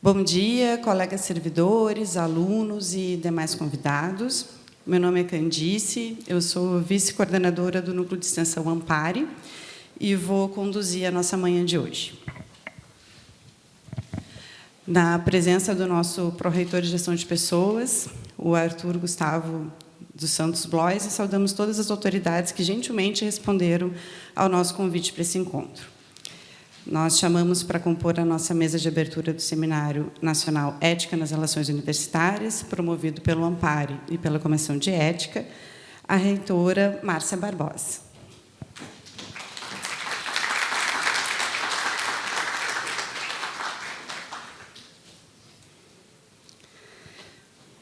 Bom dia, colegas servidores, alunos e demais convidados. Meu nome é Candice, eu sou vice-coordenadora do Núcleo de Extensão Ampare e vou conduzir a nossa manhã de hoje. Na presença do nosso pró-reitor de Gestão de Pessoas, o Arthur Gustavo dos Santos Blois, e saudamos todas as autoridades que gentilmente responderam ao nosso convite para esse encontro. Nós chamamos para compor a nossa mesa de abertura do Seminário Nacional Ética nas Relações Universitárias, promovido pelo Ampare e pela Comissão de Ética, a reitora Márcia Barbosa.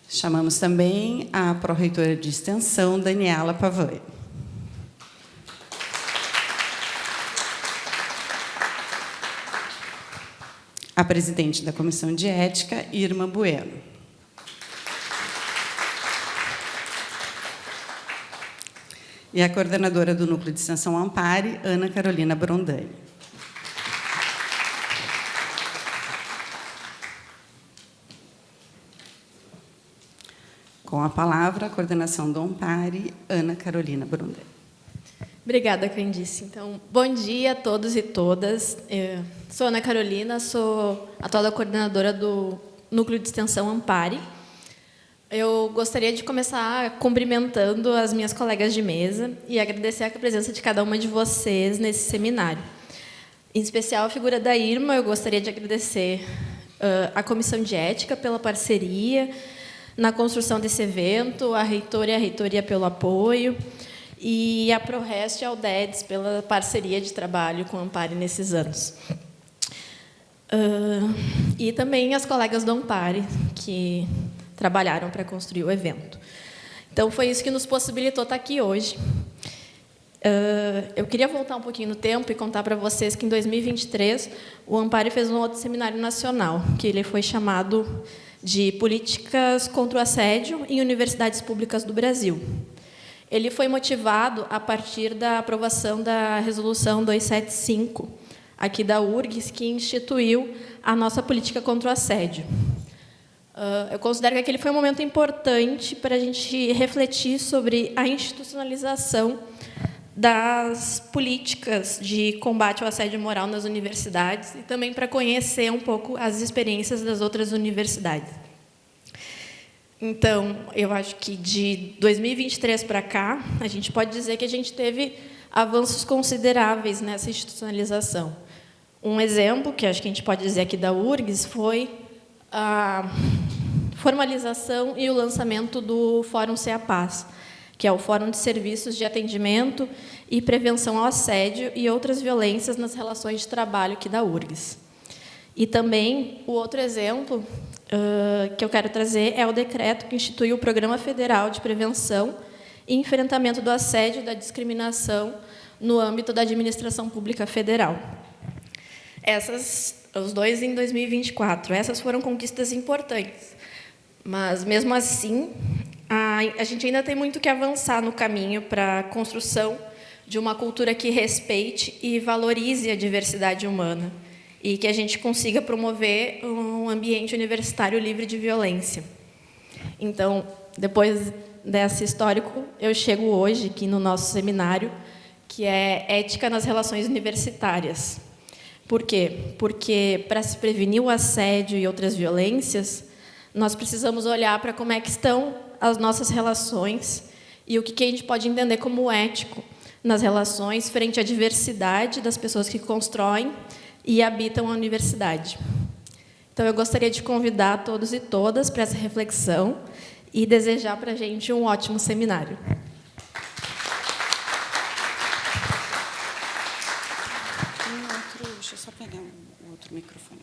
Chamamos também a pró-reitora de Extensão, Daniela Pavan. A presidente da Comissão de Ética, Irma Bueno. E a coordenadora do Núcleo de Extensão Ampare, Ana Carolina Brondani. Com a palavra, a coordenação do Ampare, Ana Carolina Brondani. Obrigada, Candice. Então, bom dia a todos e todas. Eu sou Ana Carolina, sou atual coordenadora do Núcleo de Extensão Ampare. Eu gostaria de começar cumprimentando as minhas colegas de mesa e agradecer a presença de cada uma de vocês nesse seminário. Em especial, a figura da Irma, eu gostaria de agradecer à Comissão de Ética pela parceria na construção desse evento, a reitora e a reitoria pelo apoio, e a ProRest e a UDEDS pela parceria de trabalho com o Ampare nesses anos. E também as colegas do Ampare, que trabalharam para construir o evento. Então, foi isso que nos possibilitou estar aqui hoje. Eu queria voltar um pouquinho no tempo e contar para vocês que, em 2023, o Ampare fez um outro seminário nacional, que ele foi chamado de Políticas contra o Assédio em Universidades Públicas do Brasil. Ele foi motivado a partir da aprovação da Resolução 275, aqui da URGS, que instituiu a nossa política contra o assédio. Eu considero que aquele foi um momento importante para a gente refletir sobre a institucionalização das políticas de combate ao assédio moral nas universidades e também para conhecer um pouco as experiências das outras universidades. Então, eu acho que de 2023 para cá, a gente pode dizer que a gente teve avanços consideráveis nessa institucionalização. Um exemplo, que acho que a gente pode dizer aqui da URGS, foi a formalização e o lançamento do Fórum CEAPAS, que é o Fórum de Serviços de Atendimento e Prevenção ao Assédio e outras violências nas relações de trabalho aqui da URGS. E também, o outro exemplo que eu quero trazer é o decreto que instituiu o Programa Federal de Prevenção e Enfrentamento do Assédio e da Discriminação no âmbito da Administração Pública Federal. Os dois em 2024. Essas foram conquistas importantes, mas, mesmo assim, a gente ainda tem muito que avançar no caminho para a construção de uma cultura que respeite e valorize a diversidade humana e que a gente consiga promover um ambiente universitário livre de violência. Então, depois desse histórico, eu chego hoje aqui no nosso seminário, que é Ética nas Relações Universitárias. Por quê? Porque, para se prevenir o assédio e outras violências, nós precisamos olhar para como é que estão as nossas relações e o que a gente pode entender como ético nas relações frente à diversidade das pessoas que constroem e habitam a universidade. Então, eu gostaria de convidar todos e todas para essa reflexão e desejar para a gente um ótimo seminário. Deixa eu só pegar um outro microfone.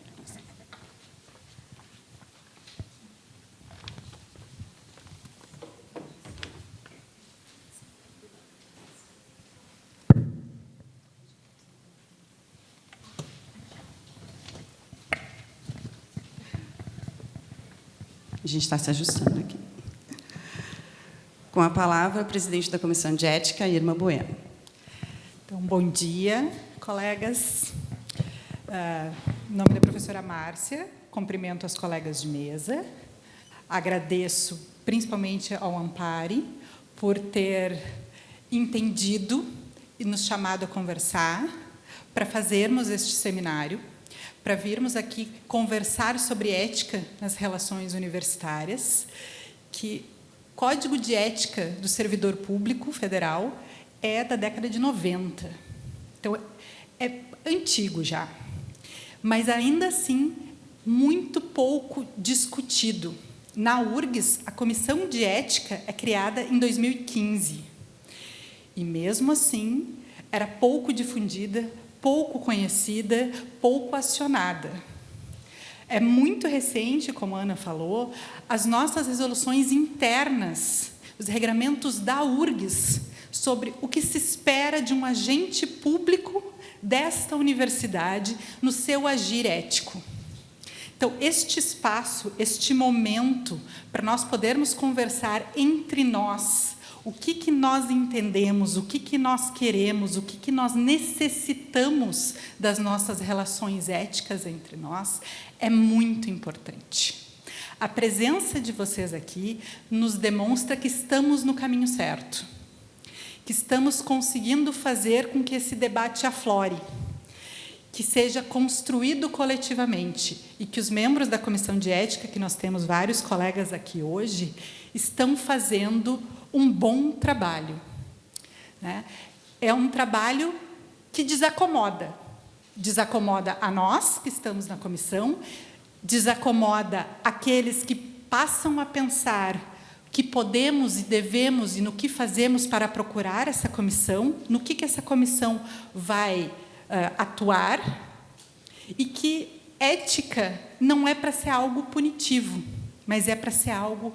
A gente está se ajustando aqui. Com a palavra, a presidente da Comissão de Ética, Irma Bueno. Então, bom dia, colegas. Em nome da professora Márcia, cumprimento as colegas de mesa, agradeço principalmente ao Ampare por ter entendido e nos chamado a conversar para fazermos este seminário, para virmos aqui conversar sobre ética nas relações universitárias, que Código de Ética do Servidor Público Federal é da década de 90. Então, é antigo já, mas ainda assim muito pouco discutido. Na URGS, a Comissão de Ética é criada em 2015. E, mesmo assim, era pouco difundida, pouco conhecida, pouco acionada. É muito recente, como a Ana falou, as nossas resoluções internas, os regramentos da URGS, sobre o que se espera de um agente público desta universidade no seu agir ético. Então, este espaço, este momento, para nós podermos conversar entre nós, o que nós entendemos, o que nós queremos, o que nós necessitamos das nossas relações éticas entre nós, é muito importante. A presença de vocês aqui nos demonstra que estamos no caminho certo, que estamos conseguindo fazer com que esse debate aflore, que seja construído coletivamente e que os membros da Comissão de Ética, que nós temos vários colegas aqui hoje, estão fazendo um bom trabalho, né? É um trabalho que desacomoda a nós, que estamos na comissão, desacomoda aqueles que passam a pensar que podemos e devemos e no que fazemos para procurar essa comissão, no que essa comissão vai atuar, e que ética não é para ser algo punitivo, mas é para ser algo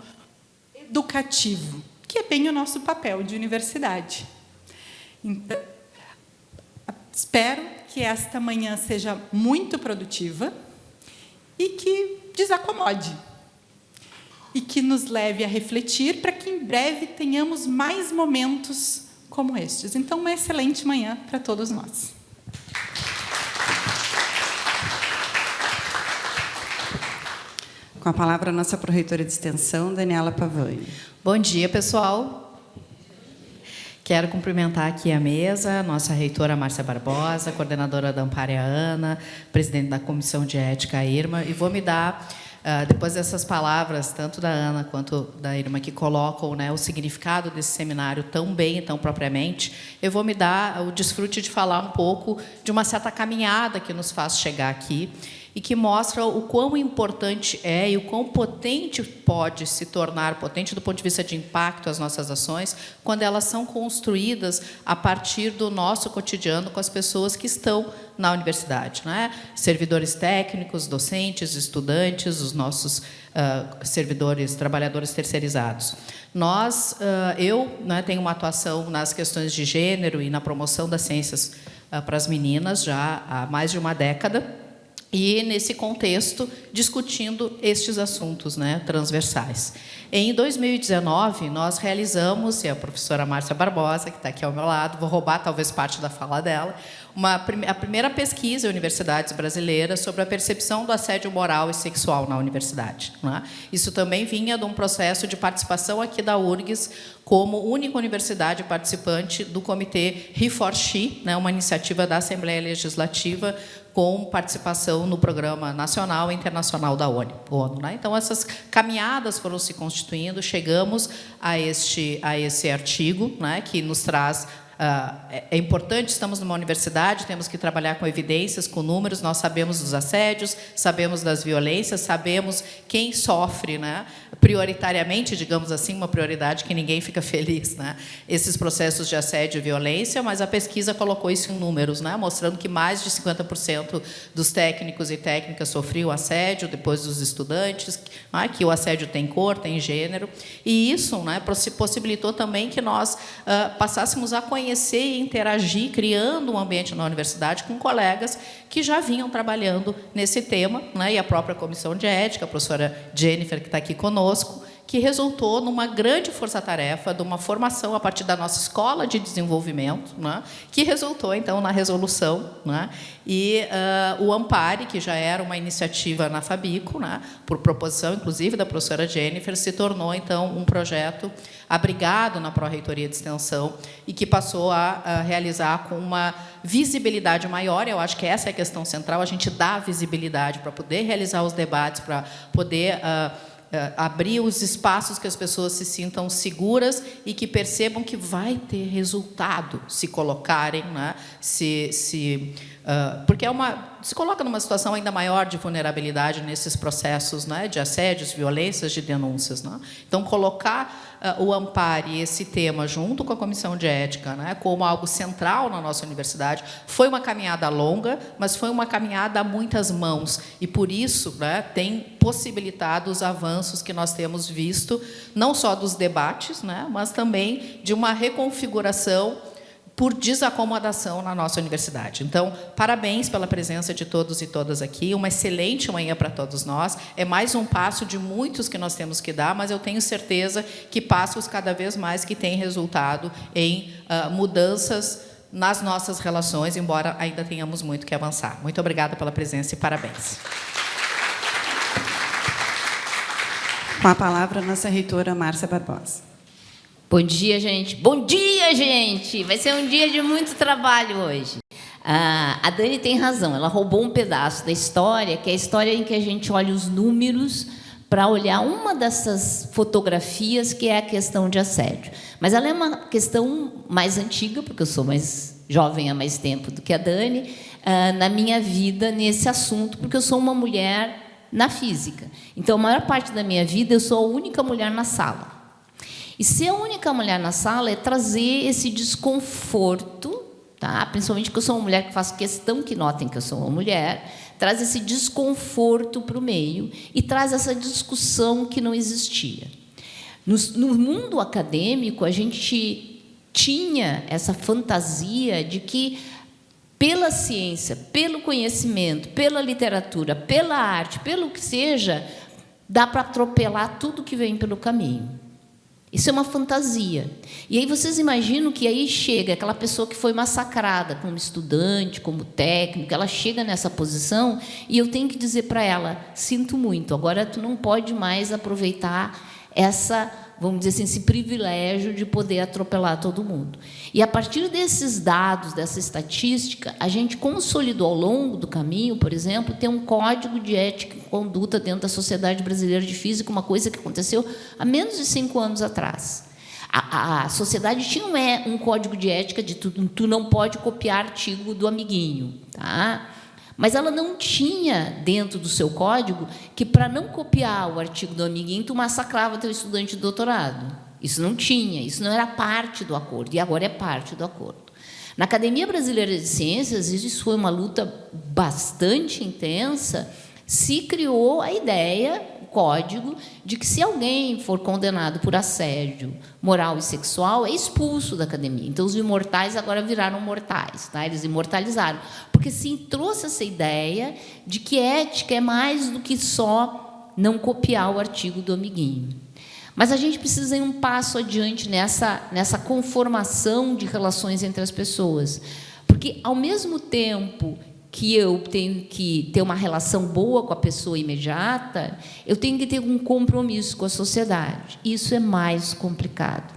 educativo, que é bem o nosso papel de universidade. Então, espero que esta manhã seja muito produtiva e que desacomode, e que nos leve a refletir para que, em breve, tenhamos mais momentos como estes. Então, uma excelente manhã para todos nós. Com a palavra, a nossa pró-reitora de extensão, Daniela Pavani. Bom dia, pessoal. Quero cumprimentar aqui a mesa, nossa reitora Márcia Barbosa, coordenadora da Ampare, a Ana, presidente da Comissão de Ética, a Irma, e vou me dar, depois dessas palavras, tanto da Ana quanto da Irma, que colocam, né, o significado desse seminário tão bem, tão propriamente, eu vou me dar o desfrute de falar um pouco de uma certa caminhada que nos faz chegar aqui, e que mostra o quão importante é e o quão potente pode se tornar, potente do ponto de vista de impacto as nossas ações, quando elas são construídas a partir do nosso cotidiano com as pessoas que estão na universidade, né? Servidores técnicos, docentes, estudantes, os nossos servidores, trabalhadores terceirizados. Eu tenho uma atuação nas questões de gênero e na promoção das ciências para as meninas já há mais de uma década, e, nesse contexto, discutindo estes assuntos, né, transversais. Em 2019, nós realizamos, e a professora Márcia Barbosa, que está aqui ao meu lado, vou roubar talvez parte da fala dela, a primeira pesquisa em universidades brasileiras sobre a percepção do assédio moral e sexual na universidade, né? Isso também vinha de um processo de participação aqui da URGS, como única universidade participante do Comitê He4She, né, uma iniciativa da Assembleia Legislativa com participação no Programa Nacional e Internacional da ONU, né? Então, essas caminhadas foram se constituindo, chegamos a esse artigo, né, que nos traz... é importante, estamos numa universidade, temos que trabalhar com evidências, com números, nós sabemos dos assédios, sabemos das violências, sabemos quem sofre, né, prioritariamente, digamos assim, uma prioridade que ninguém fica feliz, né, esses processos de assédio e violência, mas a pesquisa colocou isso em números, né, mostrando que mais de 50% dos técnicos e técnicas sofriam assédio, depois dos estudantes, né, que o assédio tem cor, tem gênero, e isso, né, possibilitou também que nós passássemos a conhecer e interagir, criando um ambiente na universidade com colegas que já vinham trabalhando nesse tema, né? E a própria Comissão de Ética, a professora Jennifer, que está aqui conosco, que resultou numa grande força-tarefa, de uma formação a partir da nossa escola de desenvolvimento, né, que resultou, então, na resolução, né, e o Ampare, que já era uma iniciativa na Fabico, né, por proposição, inclusive, da professora Jennifer, se tornou, então, um projeto abrigado na Pró-Reitoria de Extensão e que passou a realizar com uma visibilidade maior. Eu acho que essa é a questão central, a gente dá visibilidade para poder realizar os debates, para poder abrir os espaços que as pessoas se sintam seguras e que percebam que vai ter resultado se colocarem, né, porque se coloca numa situação ainda maior de vulnerabilidade nesses processos, né, de assédios, violências, de denúncias, né? Então, colocar o Ampare, esse tema, junto com a Comissão de Ética, né, como algo central na nossa universidade, foi uma caminhada longa, mas foi uma caminhada a muitas mãos, e, por isso, né, tem possibilitado os avanços que nós temos visto, não só dos debates, né, mas também de uma reconfiguração por desacomodação na nossa universidade. Então, parabéns pela presença de todos e todas aqui, uma excelente manhã para todos nós, é mais um passo de muitos que nós temos que dar, mas eu tenho certeza que passos cada vez mais que têm resultado em mudanças nas nossas relações, embora ainda tenhamos muito que avançar. Muito obrigada pela presença e parabéns. Com a palavra, a nossa reitora Márcia Barbosa. Bom dia, gente. Bom dia, gente! Vai ser um dia de muito trabalho hoje. A Dani tem razão, ela roubou um pedaço da história, que é a história em que a gente olha os números para olhar uma dessas fotografias, que é a questão de assédio. Mas ela é uma questão mais antiga, porque eu sou mais jovem há mais tempo do que a Dani, na minha vida nesse assunto, porque eu sou uma mulher na física. Então, a maior parte da minha vida, eu sou a única mulher na sala. E ser a única mulher na sala é trazer esse desconforto, tá? Principalmente porque eu sou uma mulher que faço questão que notem que eu sou uma mulher, traz esse desconforto para o meio e traz essa discussão que não existia. No mundo acadêmico, a gente tinha essa fantasia de que, pela ciência, pelo conhecimento, pela literatura, pela arte, pelo que seja, dá para atropelar tudo que vem pelo caminho. Isso é uma fantasia. E aí vocês imaginam que aí chega aquela pessoa que foi massacrada como estudante, como técnico, ela chega nessa posição e eu tenho que dizer para ela, sinto muito, agora tu não pode mais aproveitar essa, vamos dizer assim, esse privilégio de poder atropelar todo mundo. E, a partir desses dados, dessa estatística, a gente consolidou ao longo do caminho, por exemplo, ter um código de ética e conduta dentro da Sociedade Brasileira de Física, uma coisa que aconteceu há menos de 5 anos atrás. A sociedade tinha um código de ética de tu não pode copiar artigo do amiguinho, tá? Mas ela não tinha dentro do seu código que, para não copiar o artigo do amiguinho, tu massacrava teu estudante de doutorado. Isso não tinha, isso não era parte do acordo, e agora é parte do acordo. Na Academia Brasileira de Ciências, isso foi uma luta bastante intensa, se criou a ideia, o código, de que se alguém for condenado por assédio moral e sexual, é expulso da academia. Então, os imortais agora viraram mortais, tá? Eles imortalizaram. Porque se trouxe essa ideia de que ética é mais do que só não copiar o artigo do amiguinho. Mas a gente precisa ir um passo adiante nessa conformação de relações entre as pessoas. Porque, ao mesmo tempo que eu tenho que ter uma relação boa com a pessoa imediata, eu tenho que ter um compromisso com a sociedade. Isso é mais complicado.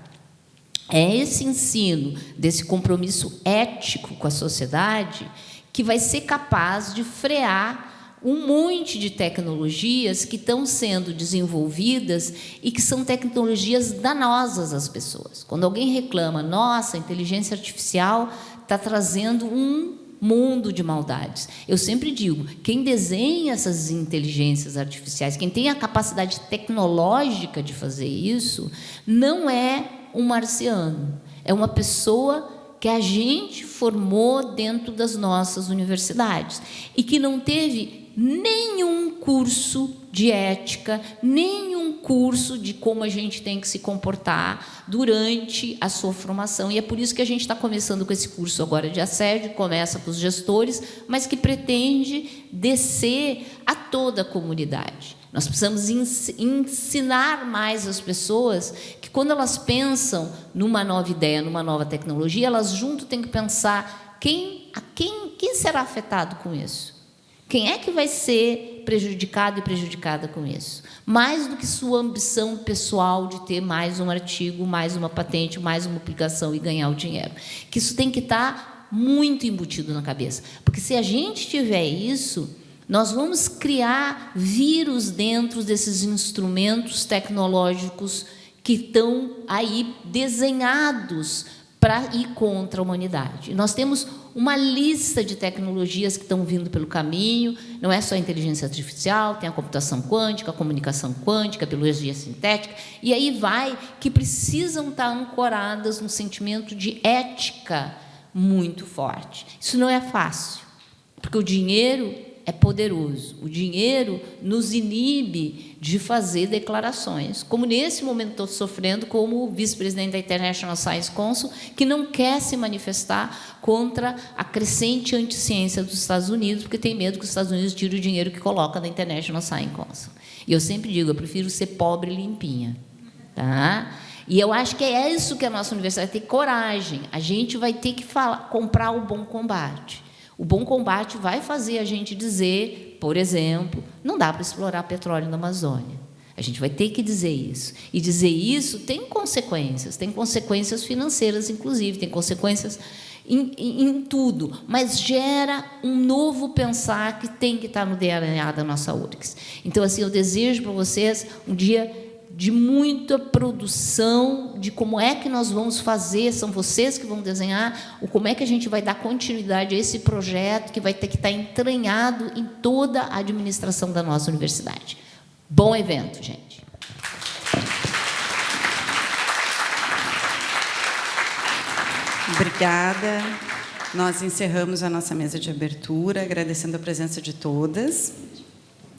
É esse ensino desse compromisso ético com a sociedade que vai ser capaz de frear um monte de tecnologias que estão sendo desenvolvidas e que são tecnologias danosas às pessoas. Quando alguém reclama, nossa, a inteligência artificial está trazendo um mundo de maldades. Eu sempre digo, quem desenha essas inteligências artificiais, quem tem a capacidade tecnológica de fazer isso, não é um marciano, é uma pessoa que a gente formou dentro das nossas universidades e que não teve nenhum curso de ética, nenhum curso de como a gente tem que se comportar durante a sua formação. E é por isso que a gente está começando com esse curso agora de assédio, começa com os gestores, mas que pretende descer a toda a comunidade. Nós precisamos ensinar mais as pessoas que, quando elas pensam numa nova ideia, numa nova tecnologia, elas junto têm que pensar quem será afetado com isso? Quem é que vai ser prejudicado e prejudicada com isso? Mais do que sua ambição pessoal de ter mais um artigo, mais uma patente, mais uma publicação e ganhar o dinheiro. Que isso tem que estar muito embutido na cabeça. Porque, se a gente tiver isso, nós vamos criar vírus dentro desses instrumentos tecnológicos que estão aí desenhados para ir contra a humanidade. E nós temos uma lista de tecnologias que estão vindo pelo caminho, não é só a inteligência artificial, tem a computação quântica, a comunicação quântica, a biologia sintética, e aí vai, que precisam estar ancoradas num sentimento de ética muito forte. Isso não é fácil, porque o dinheiro é poderoso. O dinheiro nos inibe de fazer declarações, como nesse momento estou sofrendo como vice-presidente da International Science Council, que não quer se manifestar contra a crescente anticiência dos Estados Unidos, porque tem medo que os Estados Unidos tirem o dinheiro que coloca na International Science Council. E eu sempre digo, eu prefiro ser pobre e limpinha. Tá? E eu acho que é isso que a nossa universidade tem coragem. A gente vai ter que comprar o bom combate. O bom combate vai fazer a gente dizer, por exemplo, não dá para explorar petróleo na Amazônia. A gente vai ter que dizer isso. E dizer isso tem consequências financeiras, inclusive, tem consequências em tudo, mas gera um novo pensar que tem que estar no DNA da nossa URGS. Então, assim, eu desejo para vocês um dia de muita produção, de como é que nós vamos fazer, são vocês que vão desenhar, como é que a gente vai dar continuidade a esse projeto que vai ter que estar entranhado em toda a administração da nossa universidade. Bom evento, gente. Obrigada. Nós encerramos a nossa mesa de abertura, agradecendo a presença de todas.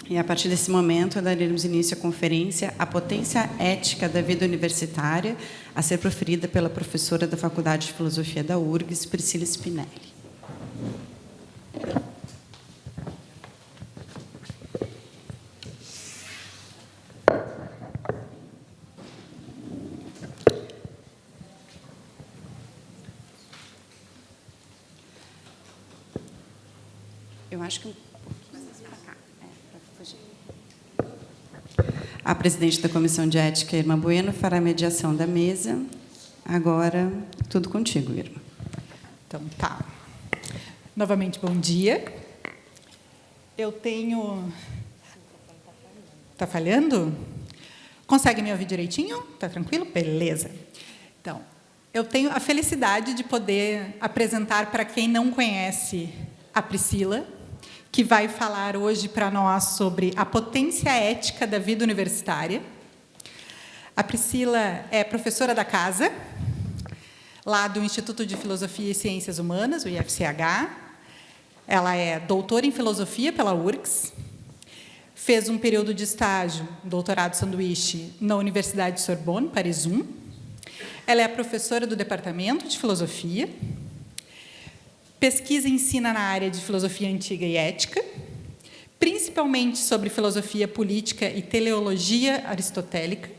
E, a partir desse momento, daremos início à conferência A Potência Ética da Vida Universitária, a ser proferida pela professora da Faculdade de Filosofia da URGS, Priscila Spinelli. Eu acho que a presidente da Comissão de Ética, Irma Bueno, fará a mediação da mesa. Agora, tudo contigo, Irma. Então, tá. Novamente, bom dia. Eu tenho... Está falhando? Consegue me ouvir direitinho? Está tranquilo? Beleza. Então, eu tenho a felicidade de poder apresentar para quem não conhece a Priscila, que vai falar hoje para nós sobre a potência ética da vida universitária. A Priscila é professora da casa, lá do Instituto de Filosofia e Ciências Humanas, o IFCH. Ela é doutora em filosofia pela URGS, fez um período de estágio, doutorado sanduíche, na Universidade de Sorbonne, Paris 1. Ela é professora do Departamento de Filosofia, pesquisa e ensina na área de filosofia antiga e ética, principalmente sobre filosofia política e teleologia aristotélica.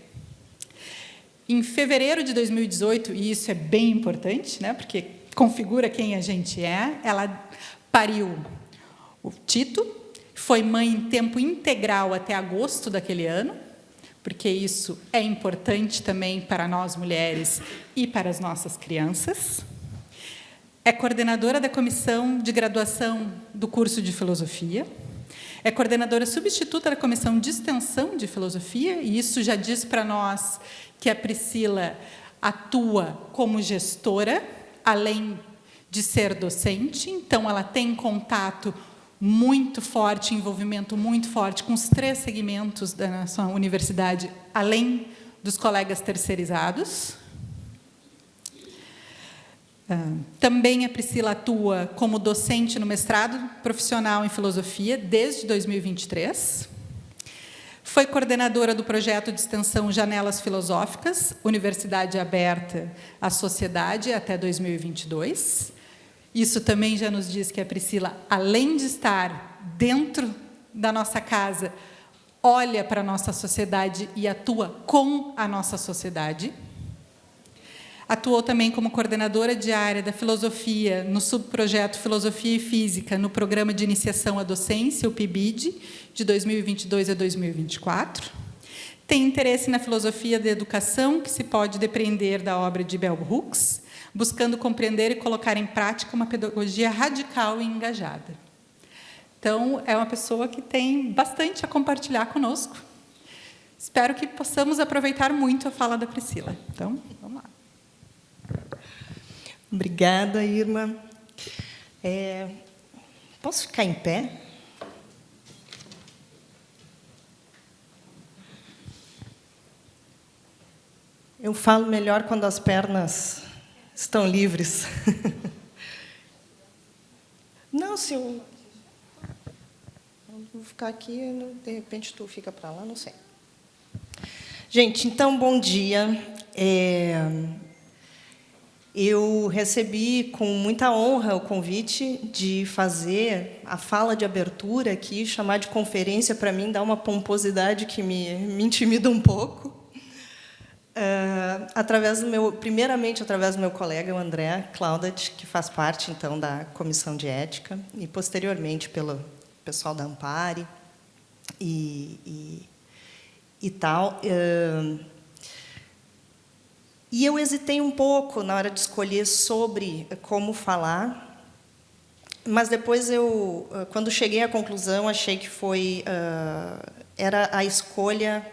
Em fevereiro de 2018, e isso é bem importante, né, porque configura quem a gente é, ela pariu o Tito, foi mãe em tempo integral até agosto daquele ano, porque isso é importante também para nós mulheres e para as nossas crianças. É coordenadora da comissão de graduação do curso de filosofia, é coordenadora substituta da comissão de extensão de filosofia, e isso já diz para nós que a Priscila atua como gestora, além de ser docente, então ela tem contato muito forte, envolvimento muito forte com os 3 segmentos da nossa universidade, além dos colegas terceirizados. Também a Priscila atua como docente no mestrado profissional em filosofia desde 2023. Foi coordenadora do projeto de extensão Janelas Filosóficas, Universidade Aberta à Sociedade, até 2022. Isso também já nos diz que a Priscila, além de estar dentro da nossa casa, olha para a nossa sociedade e atua com a nossa sociedade. Atuou também como coordenadora diária da filosofia no subprojeto Filosofia e Física, no programa de iniciação à docência, o PIBID, de 2022 a 2024. Tem interesse na filosofia da educação, que se pode depreender da obra de Bell Hooks, buscando compreender e colocar em prática uma pedagogia radical e engajada. Então, é uma pessoa que tem bastante a compartilhar conosco. Espero que possamos aproveitar muito a fala da Priscila. Então, vamos lá. Obrigada, Irma. Posso ficar em pé? Eu falo melhor quando as pernas estão livres. Não, se eu vou ficar aqui, de repente tu fica para lá, não sei. Gente, então, bom dia. Eu recebi com muita honra o convite de fazer a fala de abertura aqui, chamar de conferência, para mim, dá uma pomposidade que me intimida um pouco. Primeiramente, através do meu colega, o André Claudet, que faz parte, então, da Comissão de Ética, e, posteriormente, pelo pessoal da Ampare e tal. E eu hesitei um pouco na hora de escolher sobre como falar, mas depois quando cheguei à conclusão, achei que era a escolha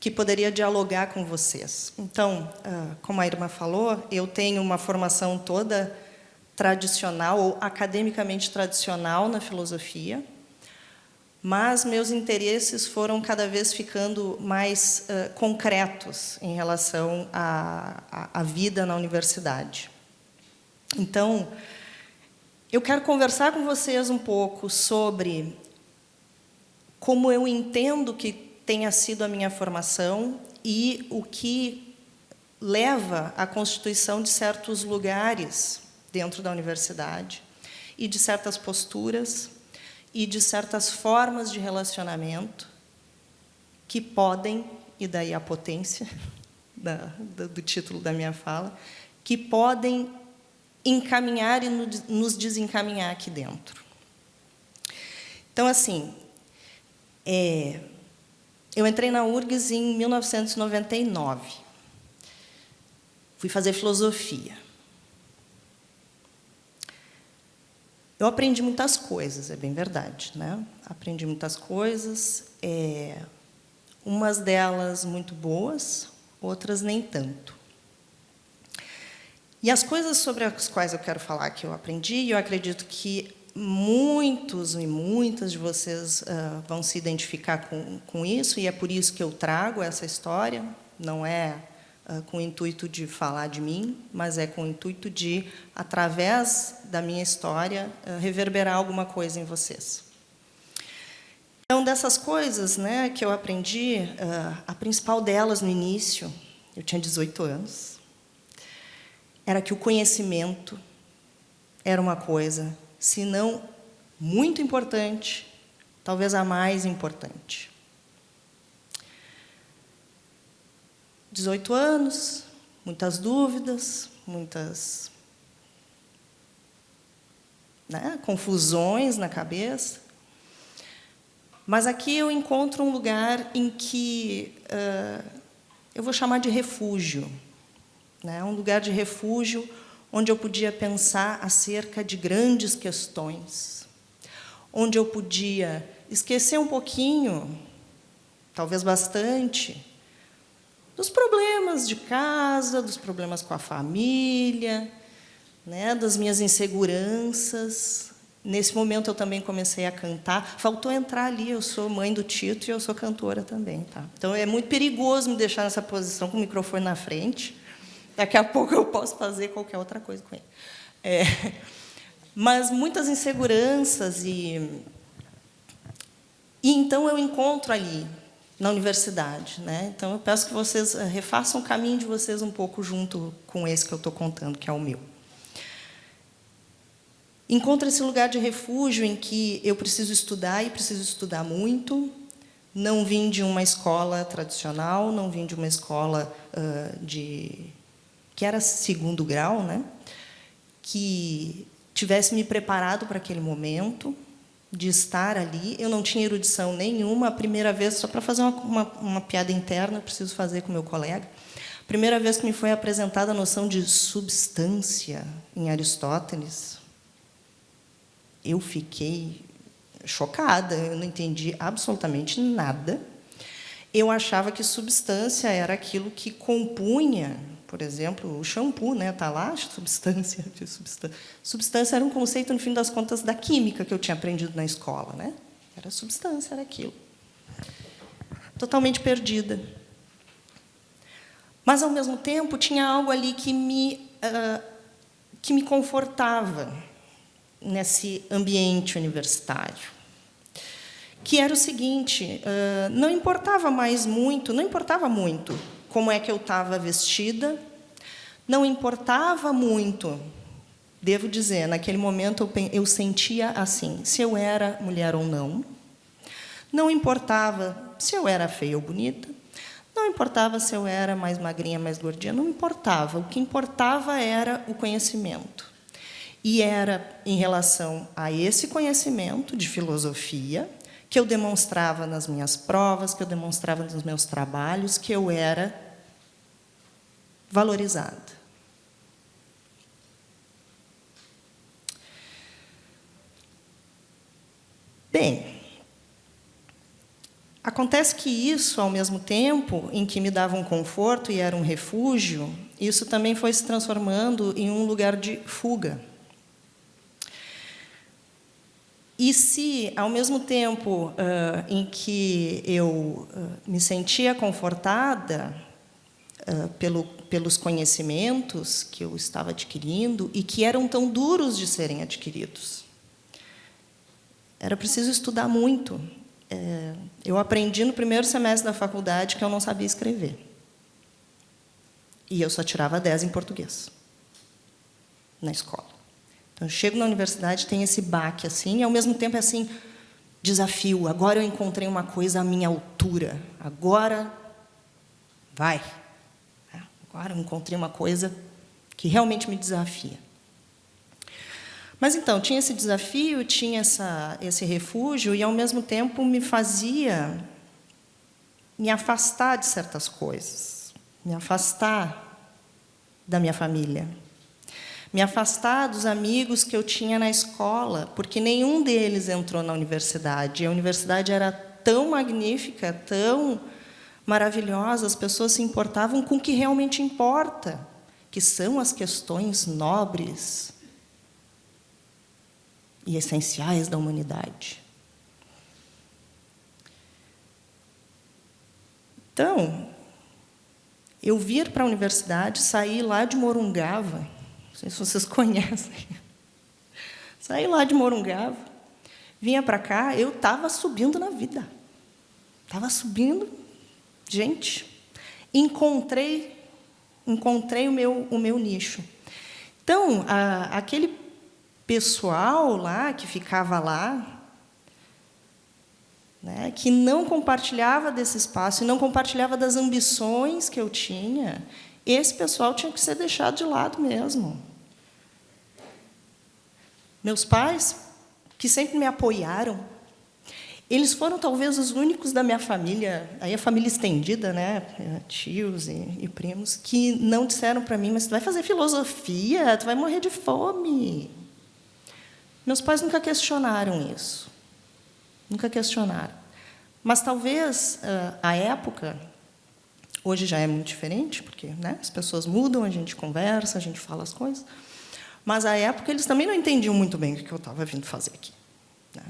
que poderia dialogar com vocês. Então, como a Irma falou, eu tenho uma formação toda tradicional ou academicamente tradicional na filosofia, mas meus interesses foram cada vez ficando mais concretos em relação à vida na universidade. Então, eu quero conversar com vocês um pouco sobre como eu entendo que tenha sido a minha formação e o que leva à constituição de certos lugares dentro da universidade e de certas posturas e de certas formas de relacionamento que podem, e daí a potência do título da minha fala, que podem encaminhar e nos desencaminhar aqui dentro. Então, assim, eu entrei na URGS em 1999. Fui fazer filosofia. Eu aprendi muitas coisas, é bem verdade, né? Aprendi muitas coisas, umas delas muito boas, outras nem tanto. E as coisas sobre as quais eu quero falar que eu aprendi, e eu acredito que muitos e muitas de vocês vão se identificar com isso, e é por isso que eu trago essa história, não é com o intuito de falar de mim, mas é com o intuito de, através da minha história, reverberar alguma coisa em vocês. Então, dessas coisas, né, que eu aprendi, a principal delas no início, eu tinha 18 anos, era que o conhecimento era uma coisa, se não muito importante, talvez a mais importante. 18 anos, muitas dúvidas, muitas confusões na cabeça. Mas aqui eu encontro um lugar em que eu vou chamar de refúgio, né? Um lugar de refúgio onde eu podia pensar acerca de grandes questões, onde eu podia esquecer um pouquinho, talvez bastante, dos problemas de casa, dos problemas com a família, né, das minhas inseguranças. Nesse momento, eu também comecei a cantar. Faltou entrar ali, eu sou mãe do Tito e eu sou cantora também. Tá? Então, é muito perigoso me deixar nessa posição com o microfone na frente. Daqui a pouco eu posso fazer qualquer outra coisa com ele. Mas muitas inseguranças e então eu encontro ali na universidade, né? Então eu peço que vocês refaçam o caminho de vocês um pouco junto com esse que eu estou contando, que é o meu. Encontro esse lugar de refúgio em que eu preciso estudar e preciso estudar muito. Não vim de uma escola tradicional, não vim de uma escola que era segundo grau, né? Que tivesse me preparado para aquele momento de estar ali. Eu não tinha erudição nenhuma. A primeira vez, só para fazer uma piada interna, eu preciso fazer com meu colega. A primeira vez que me foi apresentada a noção de substância em Aristóteles, eu fiquei chocada, eu não entendi absolutamente nada. Eu achava que substância era aquilo que compunha, por exemplo, o shampoo, né? Tá lá, substância. Substância era um conceito, no fim das contas, da química que eu tinha aprendido na escola, né? Era substância, era aquilo. Totalmente perdida. Mas, ao mesmo tempo, tinha algo ali que me confortava nesse ambiente universitário, que era o seguinte: não importava muito como é que eu estava vestida, não importava muito, devo dizer, naquele momento eu sentia assim, se eu era mulher ou não, não importava se eu era feia ou bonita, não importava se eu era mais magrinha, mais gordinha, não importava, o que importava era o conhecimento. E era em relação a esse conhecimento de filosofia que eu demonstrava nas minhas provas, que eu demonstrava nos meus trabalhos, que eu era valorizada. Bem, acontece que isso, ao mesmo tempo em que me dava um conforto e era um refúgio, isso também foi se transformando em um lugar de fuga. E se, ao mesmo tempo em que eu me sentia confortada pelos conhecimentos que eu estava adquirindo e que eram tão duros de serem adquiridos, era preciso estudar muito. Eu aprendi no primeiro semestre da faculdade que eu não sabia escrever. E eu só tirava 10 em português, na escola. Então, eu chego na universidade, tem esse baque, assim, e, ao mesmo tempo, é assim, desafio. Agora eu encontrei uma coisa à minha altura. Agora, vai. Agora eu encontrei uma coisa que realmente me desafia. Mas, então, tinha esse desafio, tinha esse refúgio, e, ao mesmo tempo, me fazia me afastar de certas coisas, me afastar da minha família, me afastar dos amigos que eu tinha na escola, porque nenhum deles entrou na universidade. E a universidade era tão magnífica, tão maravilhosa, as pessoas se importavam com o que realmente importa, que são as questões nobres e essenciais da humanidade. Então, eu vir para a universidade, sair lá de Morungava, não sei se vocês conhecem. Saí lá de Morungava, vinha para cá, eu estava subindo na vida. Estava subindo. Gente, encontrei o meu nicho. Então, aquele pessoal lá, que ficava lá, né, que não compartilhava desse espaço, e não compartilhava das ambições que eu tinha, esse pessoal tinha que ser deixado de lado mesmo. Meus pais, que sempre me apoiaram, eles foram talvez os únicos da minha família, aí a família estendida, né, tios e primos, que não disseram para mim: mas tu vai fazer filosofia, tu vai morrer de fome. Meus pais nunca questionaram isso. Nunca questionaram. Mas talvez a época, hoje já é muito diferente, porque, né, as pessoas mudam, a gente conversa, a gente fala as coisas. Mas, à época, eles também não entendiam muito bem o que eu estava vindo fazer aqui, né?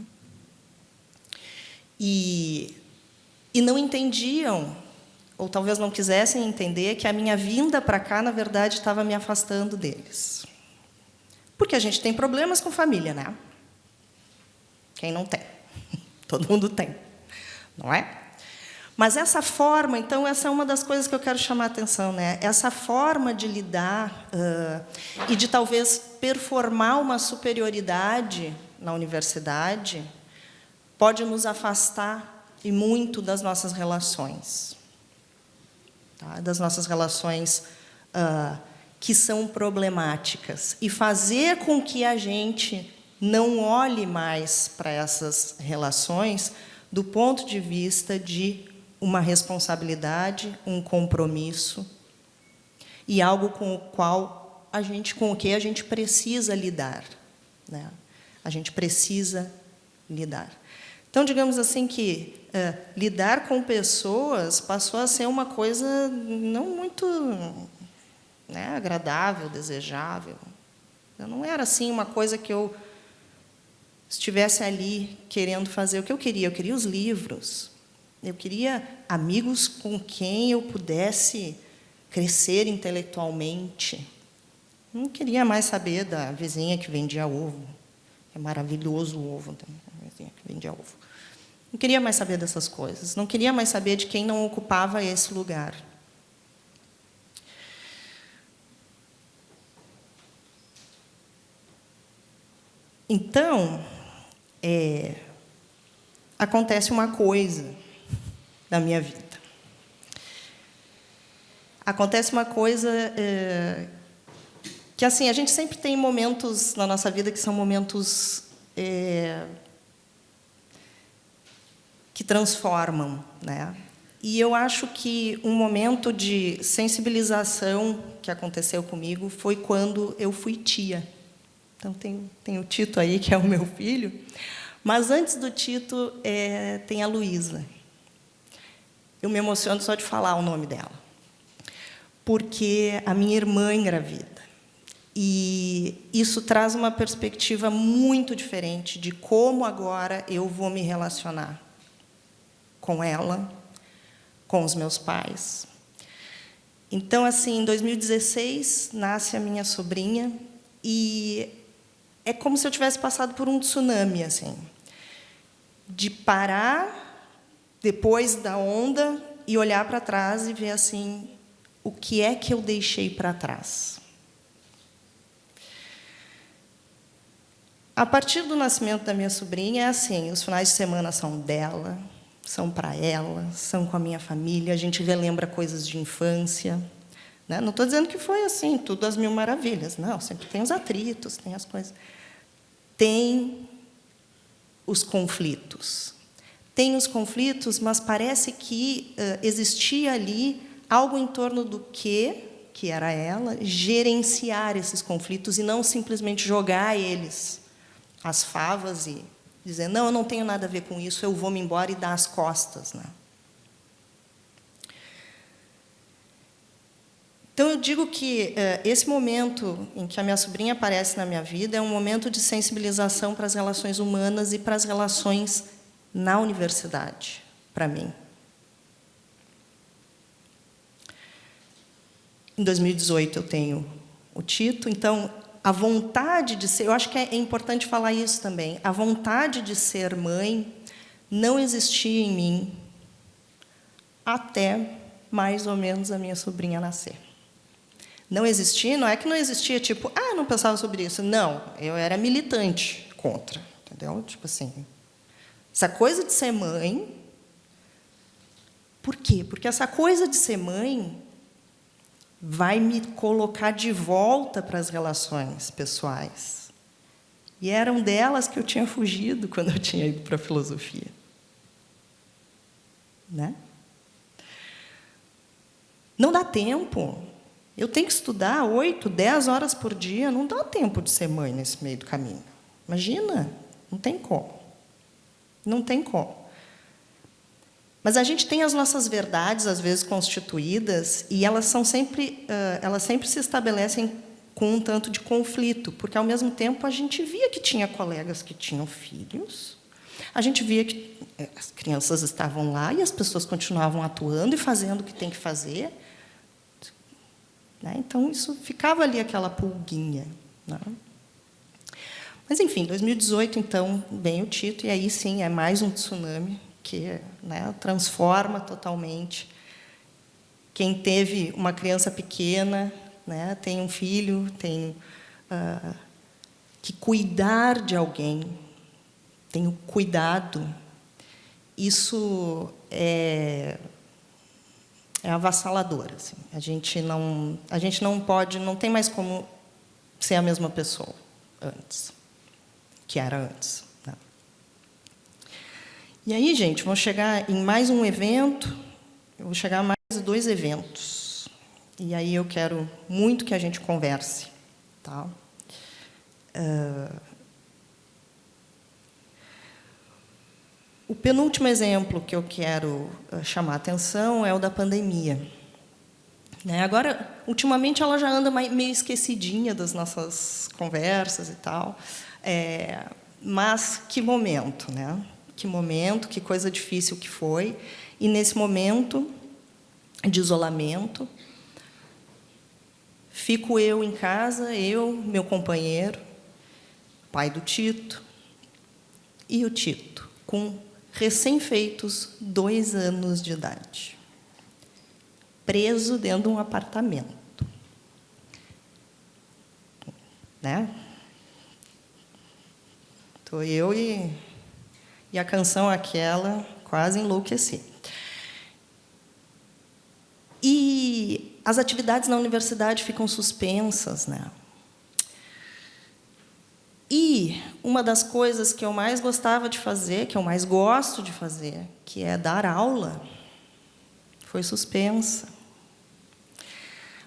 E não entendiam ou talvez não quisessem entender que a minha vinda para cá, na verdade, estava me afastando deles. Porque a gente tem problemas com família, né? Quem não tem? Todo mundo tem, não é? Mas essa forma, então, essa é uma das coisas que eu quero chamar a atenção, né? Essa forma de lidar e de talvez performar uma superioridade na universidade pode nos afastar e muito das nossas relações, tá? Das nossas relações que são problemáticas, e fazer com que a gente não olhe mais para essas relações do ponto de vista de uma responsabilidade, um compromisso e algo com o que a gente precisa lidar, né? A gente precisa lidar. Então, digamos assim que lidar com pessoas passou a ser uma coisa não muito, né, agradável, desejável. Não era assim uma coisa que eu estivesse ali querendo fazer o que eu queria os livros. Eu queria amigos com quem eu pudesse crescer intelectualmente. Não queria mais saber da vizinha que vendia ovo. É maravilhoso o ovo, a vizinha que vendia ovo. Não queria mais saber dessas coisas. Não queria mais saber de quem não ocupava esse lugar. Então, acontece uma coisa na minha vida. Acontece uma coisa que, assim, a gente sempre tem momentos na nossa vida que são momentos que transformam, né? E eu acho que um momento de sensibilização que aconteceu comigo foi quando eu fui tia. Então, tem o Tito aí, que é o meu filho, mas antes do Tito tem a Luísa. Eu me emociono só de falar o nome dela, porque a minha irmã engravida. E isso traz uma perspectiva muito diferente de como agora eu vou me relacionar com ela, com os meus pais. Então, assim, em 2016, nasce a minha sobrinha, e é como se eu tivesse passado por um tsunami, assim, de parar depois da onda e olhar para trás e ver assim, o que é que eu deixei para trás. A partir do nascimento da minha sobrinha, é assim, os finais de semana são dela, são para ela, são com a minha família, a gente relembra coisas de infância, né? Não estou dizendo que foi assim, tudo às mil maravilhas, não, sempre tem os atritos, tem as coisas. Tem os conflitos. Tem os conflitos, mas parece que existia ali algo em torno do que era ela, gerenciar esses conflitos e não simplesmente jogar eles as favas e dizer, não, eu não tenho nada a ver com isso, eu vou me embora e dar as costas, né? Então, eu digo que esse momento em que a minha sobrinha aparece na minha vida é um momento de sensibilização para as relações humanas e para as relações na universidade, para mim. Em 2018, eu tenho o Tito, então, a vontade de ser... Eu acho que é importante falar isso também. A vontade de ser mãe não existia em mim até mais ou menos a minha sobrinha nascer. Não existia, não é que não existia, tipo, não pensava sobre isso. Não, eu era militante contra, entendeu? Tipo assim, essa coisa de ser mãe... Por quê? Porque essa coisa de ser mãe vai me colocar de volta para as relações pessoais. E eram delas que eu tinha fugido quando eu tinha ido para a filosofia. Né? Não dá tempo. Eu tenho que estudar 8, 10 horas por dia, não dá tempo de ser mãe nesse meio do caminho. Imagina, não tem como. Não tem como. Mas a gente tem as nossas verdades, às vezes, constituídas, e elas sempre se estabelecem com um tanto de conflito, porque, ao mesmo tempo, a gente via que tinha colegas que tinham filhos, a gente via que as crianças estavam lá e as pessoas continuavam atuando e fazendo o que tem que fazer. Né? Então, isso ficava ali aquela pulguinha. Né? Mas, enfim, 2018, então, vem o Tito, e aí, sim, é mais um tsunami que, né, transforma totalmente. Quem teve uma criança pequena, né, tem um filho, tem que cuidar de alguém, tem o cuidado. Isso é avassalador. Assim. A gente não pode, não tem mais como ser a mesma pessoa antes, que era antes. Né? E aí, gente, vamos chegar em mais um evento, eu vou chegar a mais 2 eventos. E aí eu quero muito que a gente converse. Tá? O penúltimo exemplo que eu quero chamar a atenção é o da pandemia. Né? Agora, ultimamente, ela já anda meio esquecidinha das nossas conversas e tal. Mas que momento, né? Que momento, que coisa difícil que foi. E, nesse momento de isolamento, fico eu em casa, eu, meu companheiro, pai do Tito, e o Tito, com recém-feitos 2 anos de idade, preso dentro de um apartamento. Né? Estou eu e a canção aquela, quase enlouqueci. E as atividades na universidade ficam suspensas, né? E uma das coisas que eu mais gostava de fazer, que eu mais gosto de fazer, que é dar aula, foi suspensa.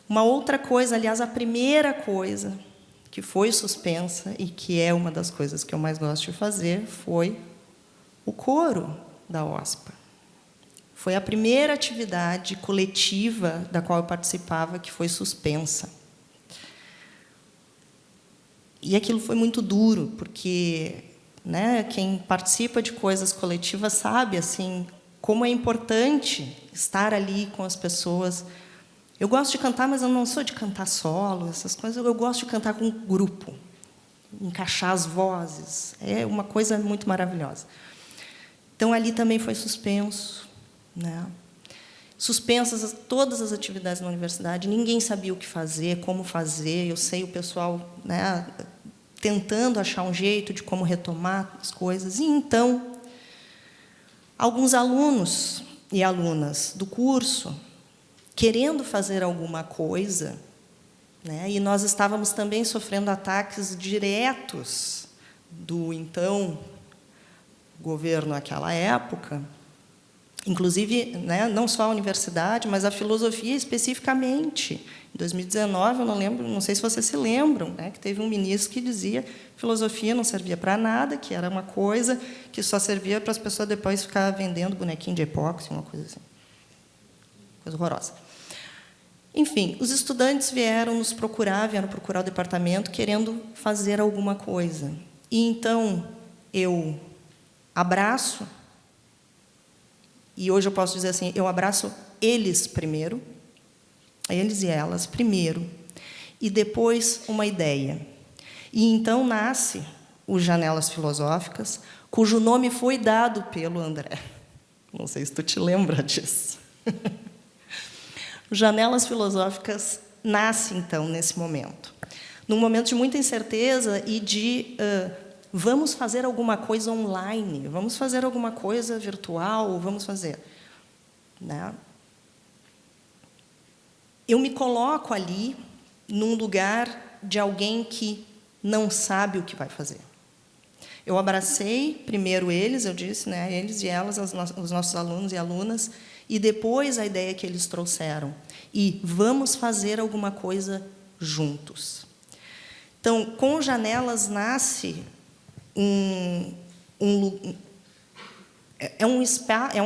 Uma outra coisa, aliás, a primeira coisa que foi suspensa e que é uma das coisas que eu mais gosto de fazer foi o coro da OSPA. Foi a primeira atividade coletiva da qual eu participava que foi suspensa. E aquilo foi muito duro, porque, né, quem participa de coisas coletivas sabe assim, como é importante estar ali com as pessoas. Eu gosto de cantar, mas eu não sou de cantar solo, essas coisas. Eu gosto de cantar com um grupo, encaixar as vozes. É uma coisa muito maravilhosa. Então, ali também foi suspenso. Né? Suspensas todas as atividades na universidade, ninguém sabia o que fazer, como fazer. Eu sei o pessoal, né, tentando achar um jeito de como retomar as coisas. E, então, alguns alunos e alunas do curso, querendo fazer alguma coisa, né, e nós estávamos também sofrendo ataques diretos do, então, governo naquela época, inclusive, né, não só a universidade, mas a filosofia especificamente. Em 2019, eu não lembro, não sei se vocês se lembram, né, que teve um ministro que dizia que filosofia não servia para nada, que era uma coisa que só servia para as pessoas depois ficar vendendo bonequinho de epóxi, uma coisa assim. Coisa horrorosa. Enfim, os estudantes vieram procurar o departamento querendo fazer alguma coisa. E, então, eu abraço. E hoje eu posso dizer assim, eu abraço eles primeiro, eles e elas primeiro, e depois uma ideia. E então nasce o Janelas Filosóficas, cujo nome foi dado pelo André. Não sei se tu te lembra disso. O Janelas Filosóficas nasce, então, nesse momento. Num momento de muita incerteza e de... vamos fazer alguma coisa online, vamos fazer alguma coisa virtual, vamos fazer. Né? Eu me coloco ali, num lugar de alguém que não sabe o que vai fazer. Eu abracei primeiro eles, eu disse, né, eles e elas, os nossos alunos e alunas, e depois a ideia que eles trouxeram. E vamos fazer alguma coisa juntos. Então, com Janelas nasce é um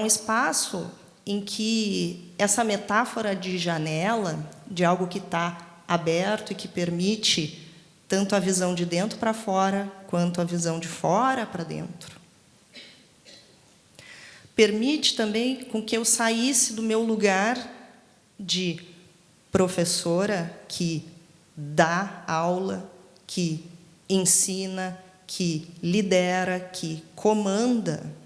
espaço em que essa metáfora de janela, de algo que está aberto e que permite tanto a visão de dentro para fora, quanto a visão de fora para dentro. permite também com que eu saísse do meu lugar de professora que dá aula, que ensina, que lidera, que comanda,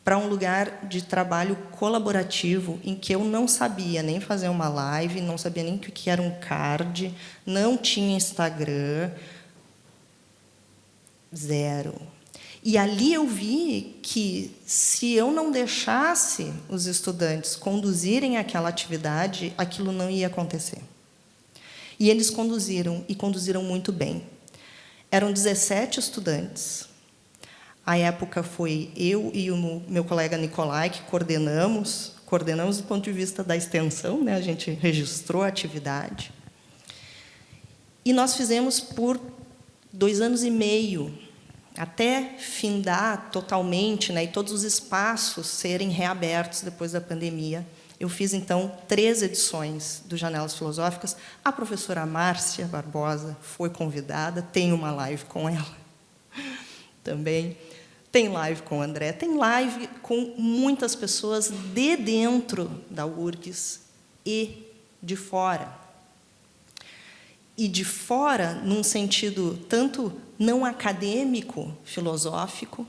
para um lugar de trabalho colaborativo em que eu não sabia nem fazer uma live, não sabia nem o que era um card, não tinha Instagram, zero. E ali eu vi que, se eu não deixasse os estudantes conduzirem aquela atividade, aquilo não ia acontecer. E eles conduziram, e conduziram muito bem. Eram 17 estudantes. À época, foi eu e o meu colega Nicolai que coordenamos do ponto de vista da extensão, né? A gente registrou a atividade. E nós fizemos por 2 anos e meio, até findar totalmente, né, e todos os espaços serem reabertos depois da pandemia. Eu fiz, então, 3 edições do Janelas Filosóficas. A professora Márcia Barbosa foi convidada, tem uma live com ela também. Tem live com o André, tem live com muitas pessoas de dentro da URGS e de fora. E de fora, num sentido tanto não acadêmico, filosófico,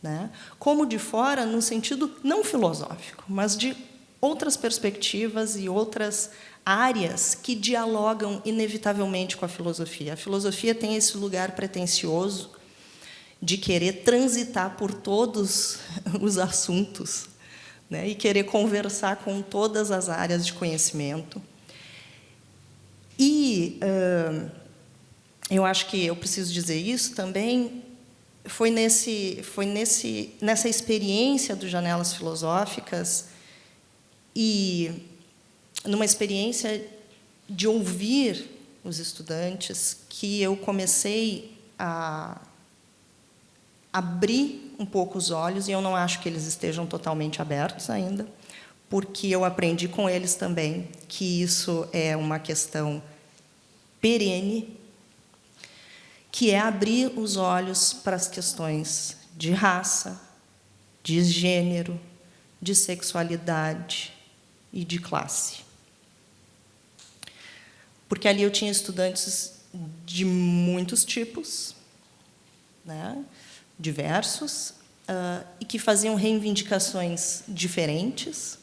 né, como de fora, num sentido não filosófico, mas de outras perspectivas e outras áreas que dialogam inevitavelmente com a filosofia. A filosofia tem esse lugar pretensioso de querer transitar por todos os assuntos, né, e querer conversar com todas as áreas de conhecimento. E eu acho que eu preciso dizer isso também, foi nessa experiência do Janelas Filosóficas e numa experiência de ouvir os estudantes que eu comecei a abrir um pouco os olhos, e eu não acho que eles estejam totalmente abertos ainda, porque eu aprendi com eles também que isso é uma questão perene, que é abrir os olhos para as questões de raça, de gênero, de sexualidade e de classe. Porque ali eu tinha estudantes de muitos tipos, né, diversos, e que faziam reivindicações diferentes,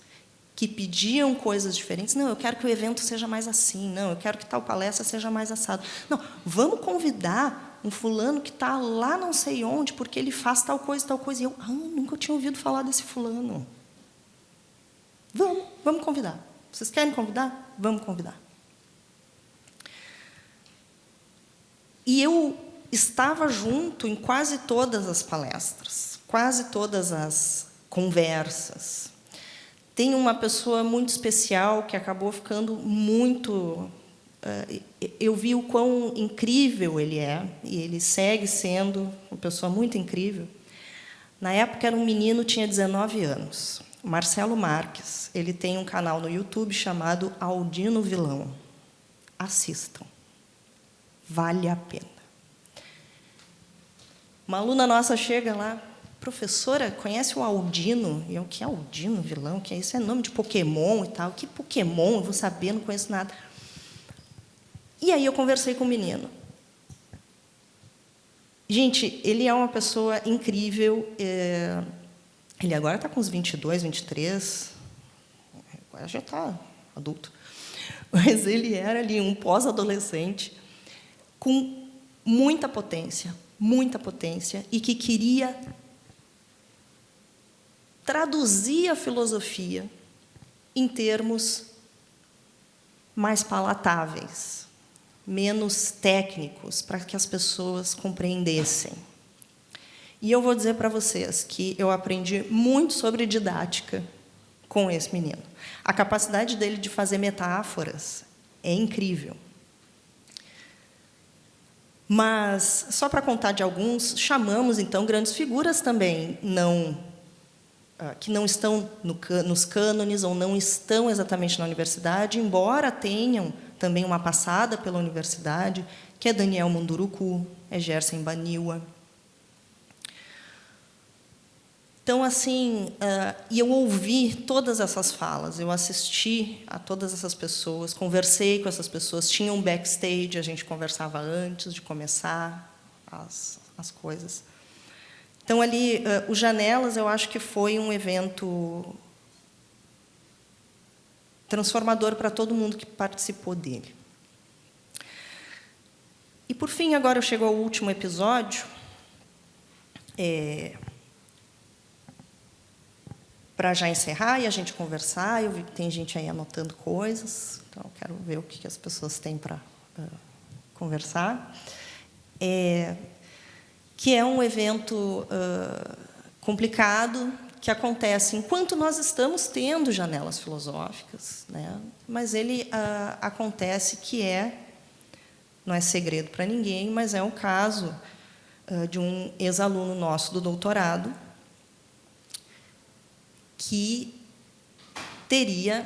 que pediam coisas diferentes. Não, eu quero que o evento seja mais assim. Não, eu quero que tal palestra seja mais assado. Não, vamos convidar um fulano que está lá não sei onde, porque ele faz tal coisa, tal coisa. E eu nunca tinha ouvido falar desse fulano. Vamos convidar. Vocês querem convidar? Vamos convidar. E eu estava junto em quase todas as palestras, quase todas as conversas. Tem uma pessoa muito especial que acabou ficando muito... Eu vi o quão incrível ele é, e ele segue sendo uma pessoa muito incrível. Na época, era um menino, tinha 19 anos. O Marcelo Marques. Ele tem um canal no YouTube chamado Aldino Vilão. Assistam. Vale a pena. Uma aluna nossa chega lá: professora, conhece o Aldino? E eu: que é Aldino Vilão? Que é isso? É nome de Pokémon e tal. Que Pokémon? Eu vou saber, não conheço nada. E aí eu conversei com o menino. Gente, ele é uma pessoa incrível. Ele agora está com uns 22, 23. Agora já está adulto. Mas ele era ali um pós-adolescente com muita potência, e que queria traduzir a filosofia em termos mais palatáveis, menos técnicos, para que as pessoas compreendessem. E eu vou dizer para vocês que eu aprendi muito sobre didática com esse menino. A capacidade dele de fazer metáforas é incrível. Mas, só para contar de alguns, chamamos, então, grandes figuras também, que não estão nos cânones ou não estão exatamente na universidade, embora tenham também uma passada pela universidade, que é Daniel Munduruku, é Gerson Baniwa. Então, assim, e eu ouvi todas essas falas, eu assisti a todas essas pessoas, conversei com essas pessoas, tinha um backstage, a gente conversava antes de começar as coisas. Então, ali, o Janelas, eu acho que foi um evento transformador para todo mundo que participou dele. E, por fim, agora eu chego ao último episódio, para já encerrar e a gente conversar. Eu vi que tem gente aí anotando coisas, então eu quero ver o que as pessoas têm para conversar. Que é um evento complicado, que acontece enquanto nós estamos tendo janelas filosóficas, né? Mas ele acontece que não é segredo para ninguém, mas é o caso de um ex-aluno nosso do doutorado, que teria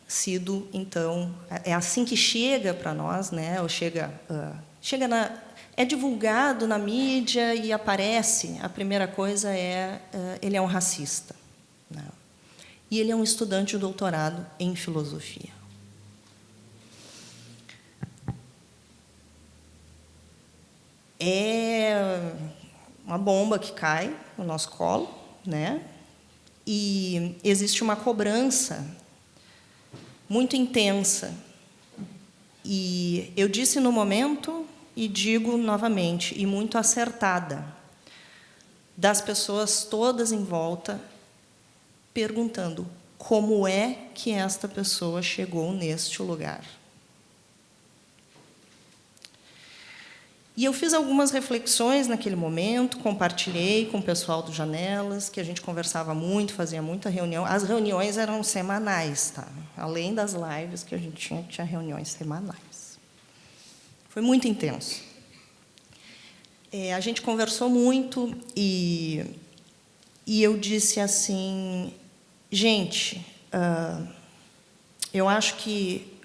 sido, então, é assim que chega para nós, né? Ou é divulgado na mídia e aparece. A primeira coisa ele é um racista, né? E ele é um estudante de doutorado em filosofia. É uma bomba que cai no nosso colo, né? E existe uma cobrança muito intensa. E eu disse no momento, e digo novamente, e muito acertada, das pessoas todas em volta, perguntando como é que esta pessoa chegou neste lugar. E eu fiz algumas reflexões naquele momento, compartilhei com o pessoal do Janelas, que a gente conversava muito, fazia muita reunião. As reuniões eram semanais, tá? Além das lives que a gente tinha reuniões semanais. Foi muito intenso. A gente conversou muito e eu disse assim, gente, eu acho que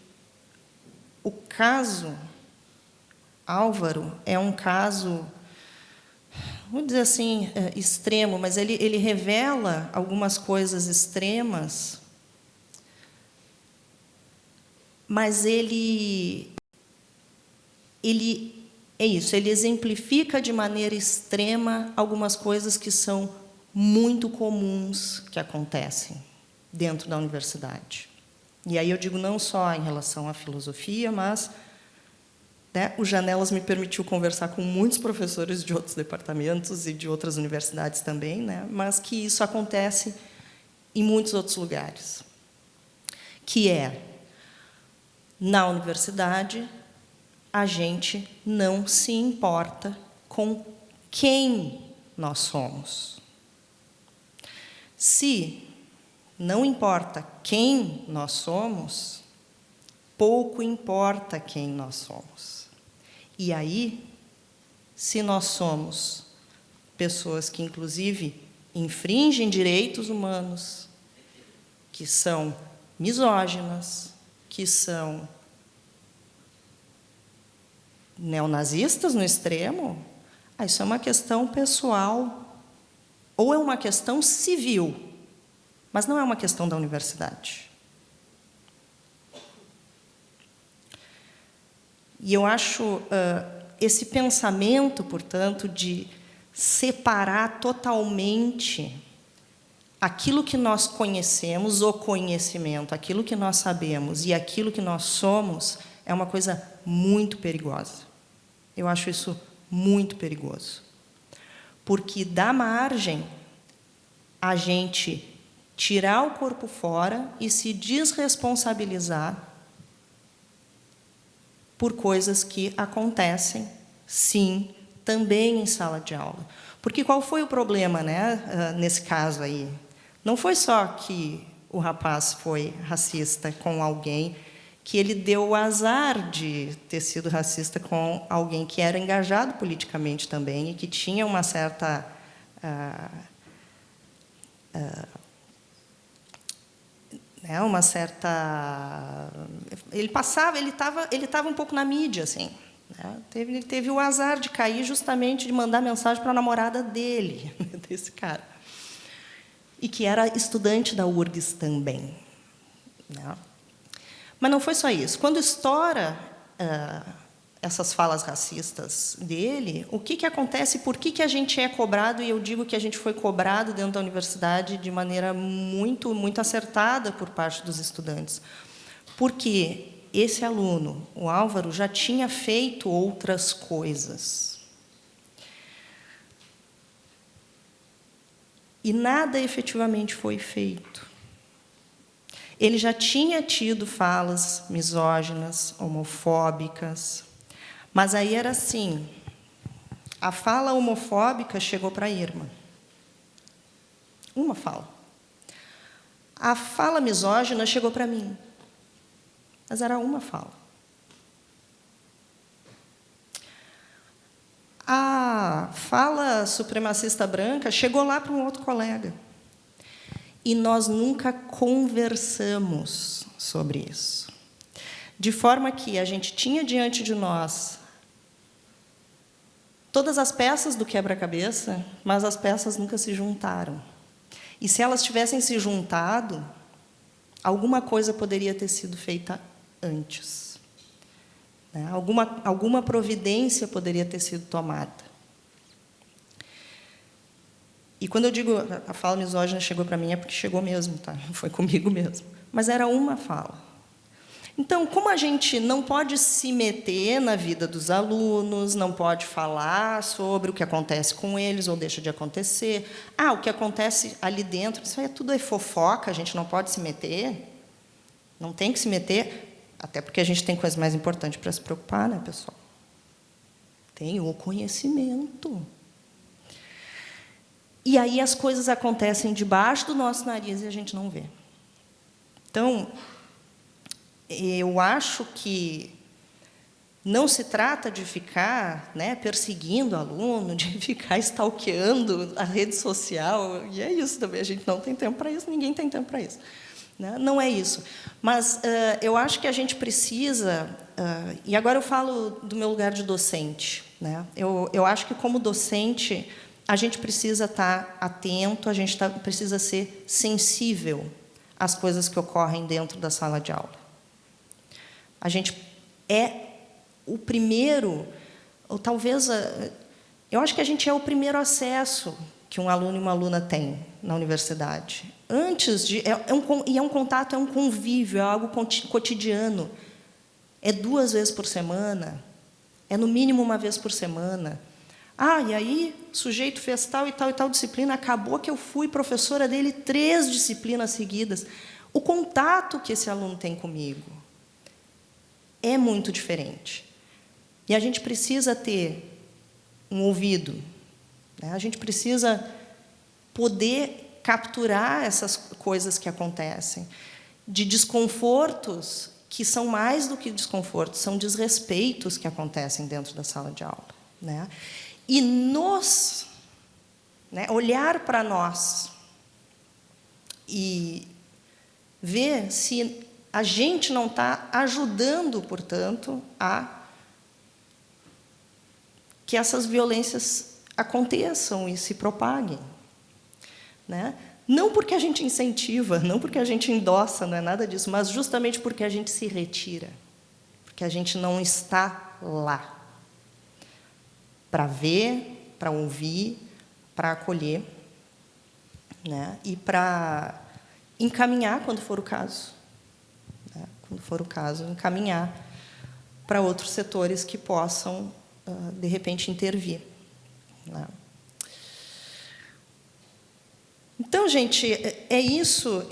o caso Álvaro é um caso, vamos dizer assim, extremo, mas ele revela algumas coisas extremas, mas ele é isso, ele exemplifica de maneira extrema algumas coisas que são muito comuns que acontecem dentro da universidade. E aí eu digo não só em relação à filosofia, mas o Janelas me permitiu conversar com muitos professores de outros departamentos e de outras universidades também, né? Mas que isso acontece em muitos outros lugares. Que na universidade, a gente não se importa com quem nós somos. Se não importa quem nós somos, pouco importa quem nós somos. E aí, se nós somos pessoas que, inclusive, infringem direitos humanos, que são misóginas, que são neonazistas no extremo, isso é uma questão pessoal, ou é uma questão civil, mas não é uma questão da universidade. E eu acho esse pensamento, portanto, de separar totalmente aquilo que nós conhecemos, o conhecimento, aquilo que nós sabemos e aquilo que nós somos, é uma coisa muito perigosa. Eu acho isso muito perigoso. Porque dá margem a gente tirar o corpo fora e se desresponsabilizar por coisas que acontecem, sim, também em sala de aula. Porque qual foi o problema, né, nesse caso aí? Não foi só que o rapaz foi racista com alguém, que ele deu o azar de ter sido racista com alguém que era engajado politicamente também e que tinha uma certa ele estava um pouco na mídia, assim, né? Ele teve o azar de cair justamente de mandar mensagem para a namorada dele, desse cara. e que era estudante da URGS também, né? Mas não foi só isso. Quando estoura essas falas racistas dele, o que acontece? Por que a gente é cobrado? E eu digo que a gente foi cobrado dentro da universidade de maneira muito, muito acertada por parte dos estudantes. Porque esse aluno, o Álvaro, já tinha feito outras coisas. E nada efetivamente foi feito. Ele já tinha tido falas misóginas, homofóbicas, mas aí era assim, a fala homofóbica chegou para a Irma. Uma fala. A fala misógina chegou para mim. Mas era uma fala. A fala supremacista branca chegou lá para um outro colega. E nós nunca conversamos sobre isso. De forma que a gente tinha diante de nós todas as peças do quebra-cabeça, mas as peças nunca se juntaram. E se elas tivessem se juntado, alguma coisa poderia ter sido feita antes, né? Alguma providência poderia ter sido tomada. E quando eu digo a fala misógina chegou para mim, é porque chegou mesmo, tá? Foi comigo mesmo. Mas era uma fala. Então, como a gente não pode se meter na vida dos alunos, não pode falar sobre o que acontece com eles ou deixa de acontecer. O que acontece ali dentro, isso aí tudo é fofoca, a gente não pode se meter. Não tem que se meter, até porque a gente tem coisa mais importante para se preocupar, né, pessoal? Tem o conhecimento. E aí as coisas acontecem debaixo do nosso nariz e a gente não vê. Então, eu acho que não se trata de ficar, né, perseguindo o aluno, de ficar stalkeando a rede social, e é isso também, a gente não tem tempo para isso, ninguém tem tempo para isso, né? Não é isso. Mas eu acho que a gente precisa, e agora eu falo do meu lugar de docente, né? Eu acho que, como docente, a gente precisa estar atento, a gente precisa ser sensível às coisas que ocorrem dentro da sala de aula. A gente é o primeiro, ou talvez, eu acho que a gente é o primeiro acesso que um aluno e uma aluna têm na universidade. Antes de, é um contato, é um convívio, é algo cotidiano. É 2 vezes por semana, é no mínimo 1 vez por semana. E aí o sujeito fez tal e tal e tal disciplina, acabou que eu fui professora dele 3 disciplinas seguidas. O contato que esse aluno tem comigo é muito diferente. E a gente precisa ter um ouvido, né? A gente precisa poder capturar essas coisas que acontecem, de desconfortos que são mais do que desconfortos, são desrespeitos que acontecem dentro da sala de aula, né? E olhar para nós e ver se a gente não está ajudando, portanto, a que essas violências aconteçam e se propaguem, né? Não porque a gente incentiva, não porque a gente endossa, não é nada disso, mas justamente porque a gente se retira, porque a gente não está lá para ver, para ouvir, para acolher, né? E para encaminhar, quando for o caso. Quando for o caso, encaminhar para outros setores que possam, de repente, intervir, né? Então, gente, é isso.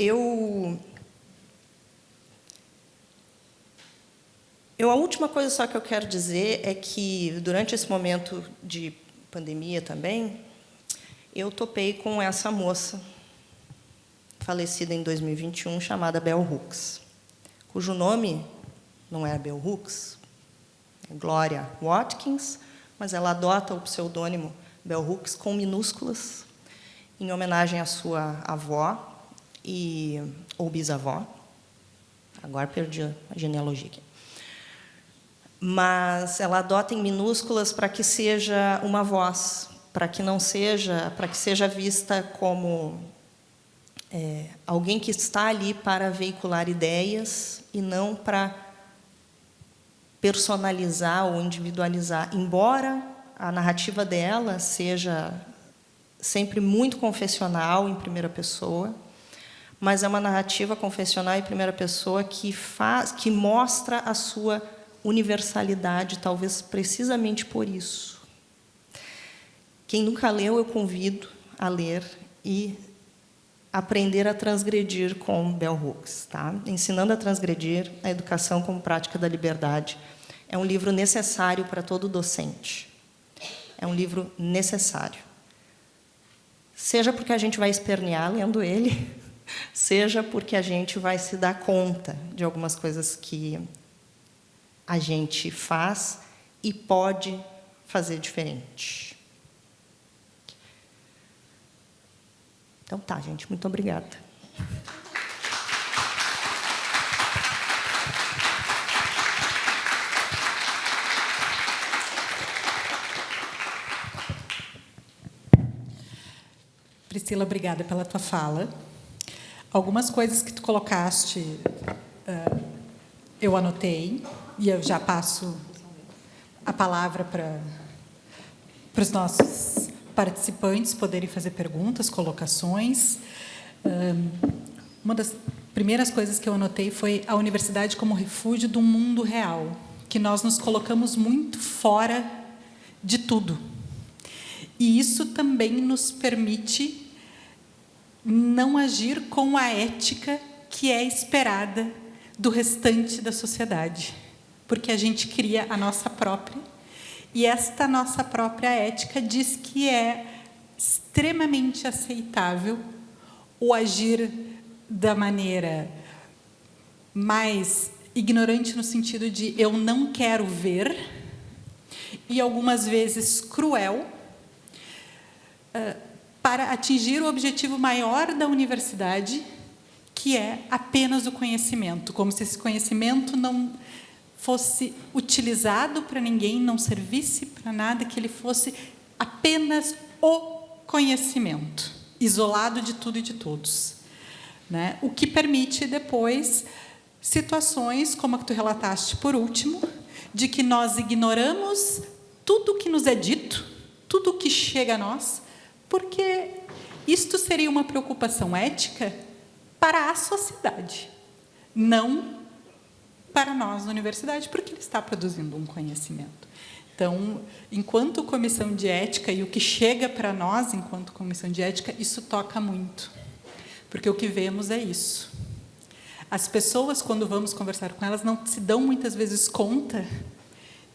A última coisa só que eu quero dizer é que, durante esse momento de pandemia também, eu topei com essa moça, falecida em 2021, chamada Bell Hooks, cujo nome não é Bell Hooks, é Gloria Watkins, mas ela adota o pseudônimo Bell Hooks com minúsculas, em homenagem à sua avó ou bisavó. Agora perdi a genealogia aqui. Mas ela adota em minúsculas para que seja uma voz, para que seja vista como alguém que está ali para veicular ideias e não para personalizar ou individualizar. Embora a narrativa dela seja sempre muito confessional em primeira pessoa, mas é uma narrativa confessional em primeira pessoa que mostra a sua universalidade, talvez precisamente por isso. Quem nunca leu, eu convido a ler e aprender a transgredir com Bell Hooks, tá? Ensinando a transgredir a educação como prática da liberdade. É um livro necessário para todo docente. É um livro necessário. Seja porque a gente vai espernear lendo ele, seja porque a gente vai se dar conta de algumas coisas que a gente faz e pode fazer diferente. Então tá, gente, muito obrigada. Priscila, obrigada pela tua fala. Algumas coisas que tu colocaste, eu anotei, e eu já passo a palavra para os nossos participantes poderem fazer perguntas, colocações. Uma das primeiras coisas que eu anotei foi a universidade como refúgio do mundo real, que nós nos colocamos muito fora de tudo. E isso também nos permite não agir com a ética que é esperada do restante da sociedade, porque a gente cria a nossa própria, e esta nossa própria ética diz que é extremamente aceitável o agir da maneira mais ignorante, no sentido de eu não quero ver, e algumas vezes cruel, para atingir o objetivo maior da universidade, que é apenas o conhecimento, como se esse conhecimento não fosse utilizado para ninguém, não servisse para nada, que ele fosse apenas o conhecimento, isolado de tudo e de todos, né? O que permite depois situações, como a que tu relataste por último, de que nós ignoramos tudo o que nos é dito, tudo o que chega a nós, porque isto seria uma preocupação ética para a sociedade, não para nós na universidade, porque ele está produzindo um conhecimento. Então, enquanto comissão de ética, e o que chega para nós enquanto comissão de ética, isso toca muito, porque o que vemos é isso. As pessoas, quando vamos conversar com elas, não se dão muitas vezes conta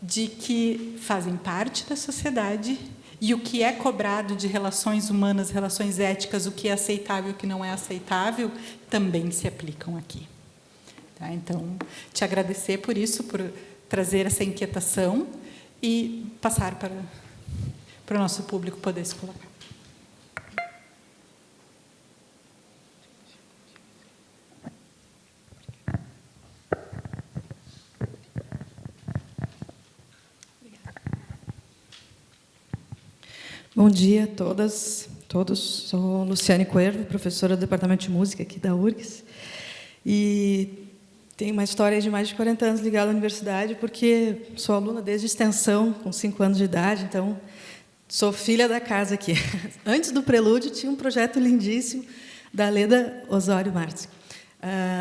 de que fazem parte da sociedade, e o que é cobrado de relações humanas, relações éticas, o que é aceitável e o que não é aceitável, também se aplicam aqui. Tá? Então, te agradecer por isso, por trazer essa inquietação e passar para o nosso público poder se colocar. Bom dia a todas, todos. Sou Luciane Coelho, professora do Departamento de Música aqui da URGS. E tenho uma história de mais de 40 anos ligada à universidade, porque sou aluna desde extensão, com 5 anos de idade, então sou filha da casa aqui. Antes do Prelúdio, tinha um projeto lindíssimo da Leda Osório Martins,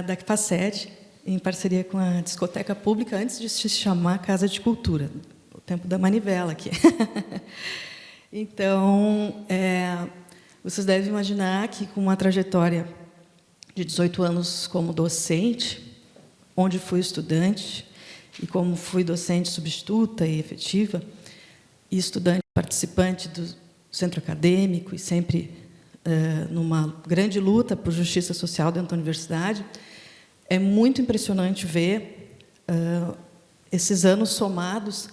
da FACED, em parceria com a Discoteca Pública, antes de se chamar Casa de Cultura, o tempo da manivela aqui. Então, vocês devem imaginar que, com uma trajetória de 18 anos como docente, onde fui estudante, e como fui docente substituta e efetiva, e estudante participante do centro acadêmico, e sempre numa grande luta por justiça social dentro da universidade, é muito impressionante ver, esses anos somados,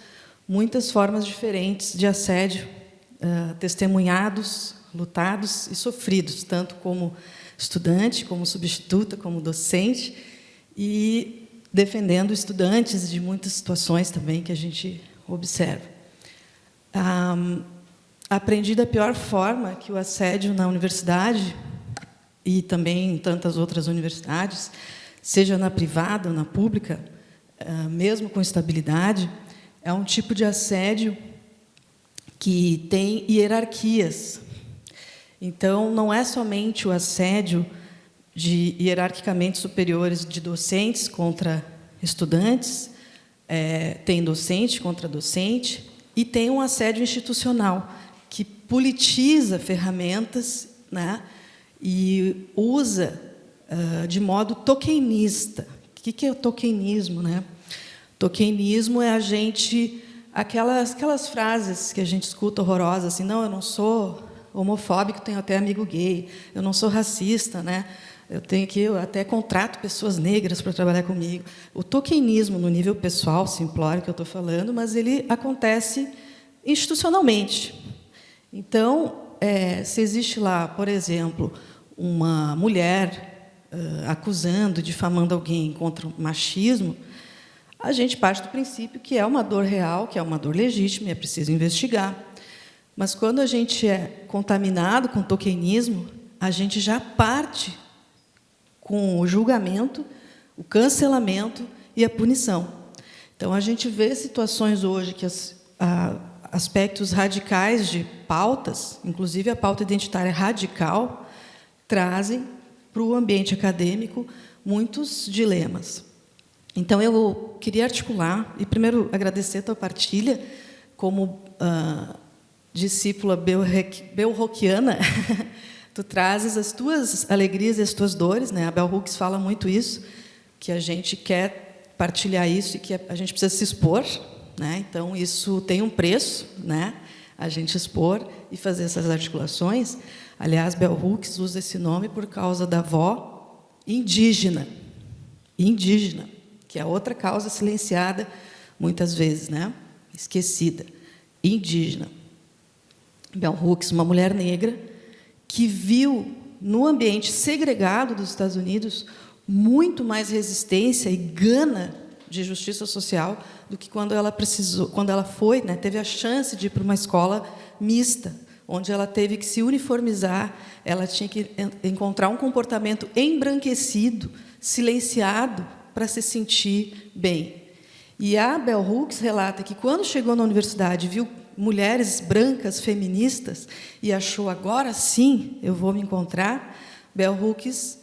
muitas formas diferentes de assédio, testemunhados, lutados e sofridos, tanto como estudante, como substituta, como docente, e defendendo estudantes de muitas situações também que a gente observa. Aprendi da pior forma que o assédio na universidade e também em tantas outras universidades, seja na privada ou na pública, mesmo com estabilidade, é um tipo de assédio que tem hierarquias. Então, não é somente o assédio de hierarquicamente superiores de docentes contra estudantes, tem docente contra docente, e tem um assédio institucional, que politiza ferramentas, né, e usa de modo tokenista. O que é o tokenismo, né? Tokenismo é aquelas frases que a gente escuta horrorosas, assim, não, eu não sou homofóbico, tenho até amigo gay, eu não sou racista, né? Eu até contrato pessoas negras para trabalhar comigo. O tokenismo, no nível pessoal, simplório que eu estou falando, mas ele acontece institucionalmente. Então, se existe lá, por exemplo, uma mulher acusando, difamando alguém contra o machismo, a gente parte do princípio que é uma dor real, que é uma dor legítima, e é preciso investigar. Mas, quando a gente é contaminado com tokenismo, a gente já parte com o julgamento, o cancelamento e a punição. Então, a gente vê situações hoje que aspectos radicais de pautas, inclusive a pauta identitária radical, trazem para o ambiente acadêmico muitos dilemas. Então, eu queria articular, e primeiro agradecer a tua partilha, como discípula bell-hookiana, tu trazes as tuas alegrias e as tuas dores, né? A Bell Hooks fala muito isso, que a gente quer partilhar isso e que a gente precisa se expor, né? Então, isso tem um preço, né? A gente expor e fazer essas articulações. Aliás, Bell Hooks usa esse nome por causa da avó indígena, que é outra causa silenciada muitas vezes, né? Esquecida, indígena. Bell Hooks, uma mulher negra que viu no ambiente segregado dos Estados Unidos muito mais resistência e gana de justiça social do que quando ela foi, né, teve a chance de ir para uma escola mista, onde ela teve que se uniformizar, ela tinha que encontrar um comportamento embranquecido, silenciado, para se sentir bem. E a Bell Hooks relata que, quando chegou na universidade, viu mulheres brancas feministas e achou, agora sim eu vou me encontrar, Bell Hooks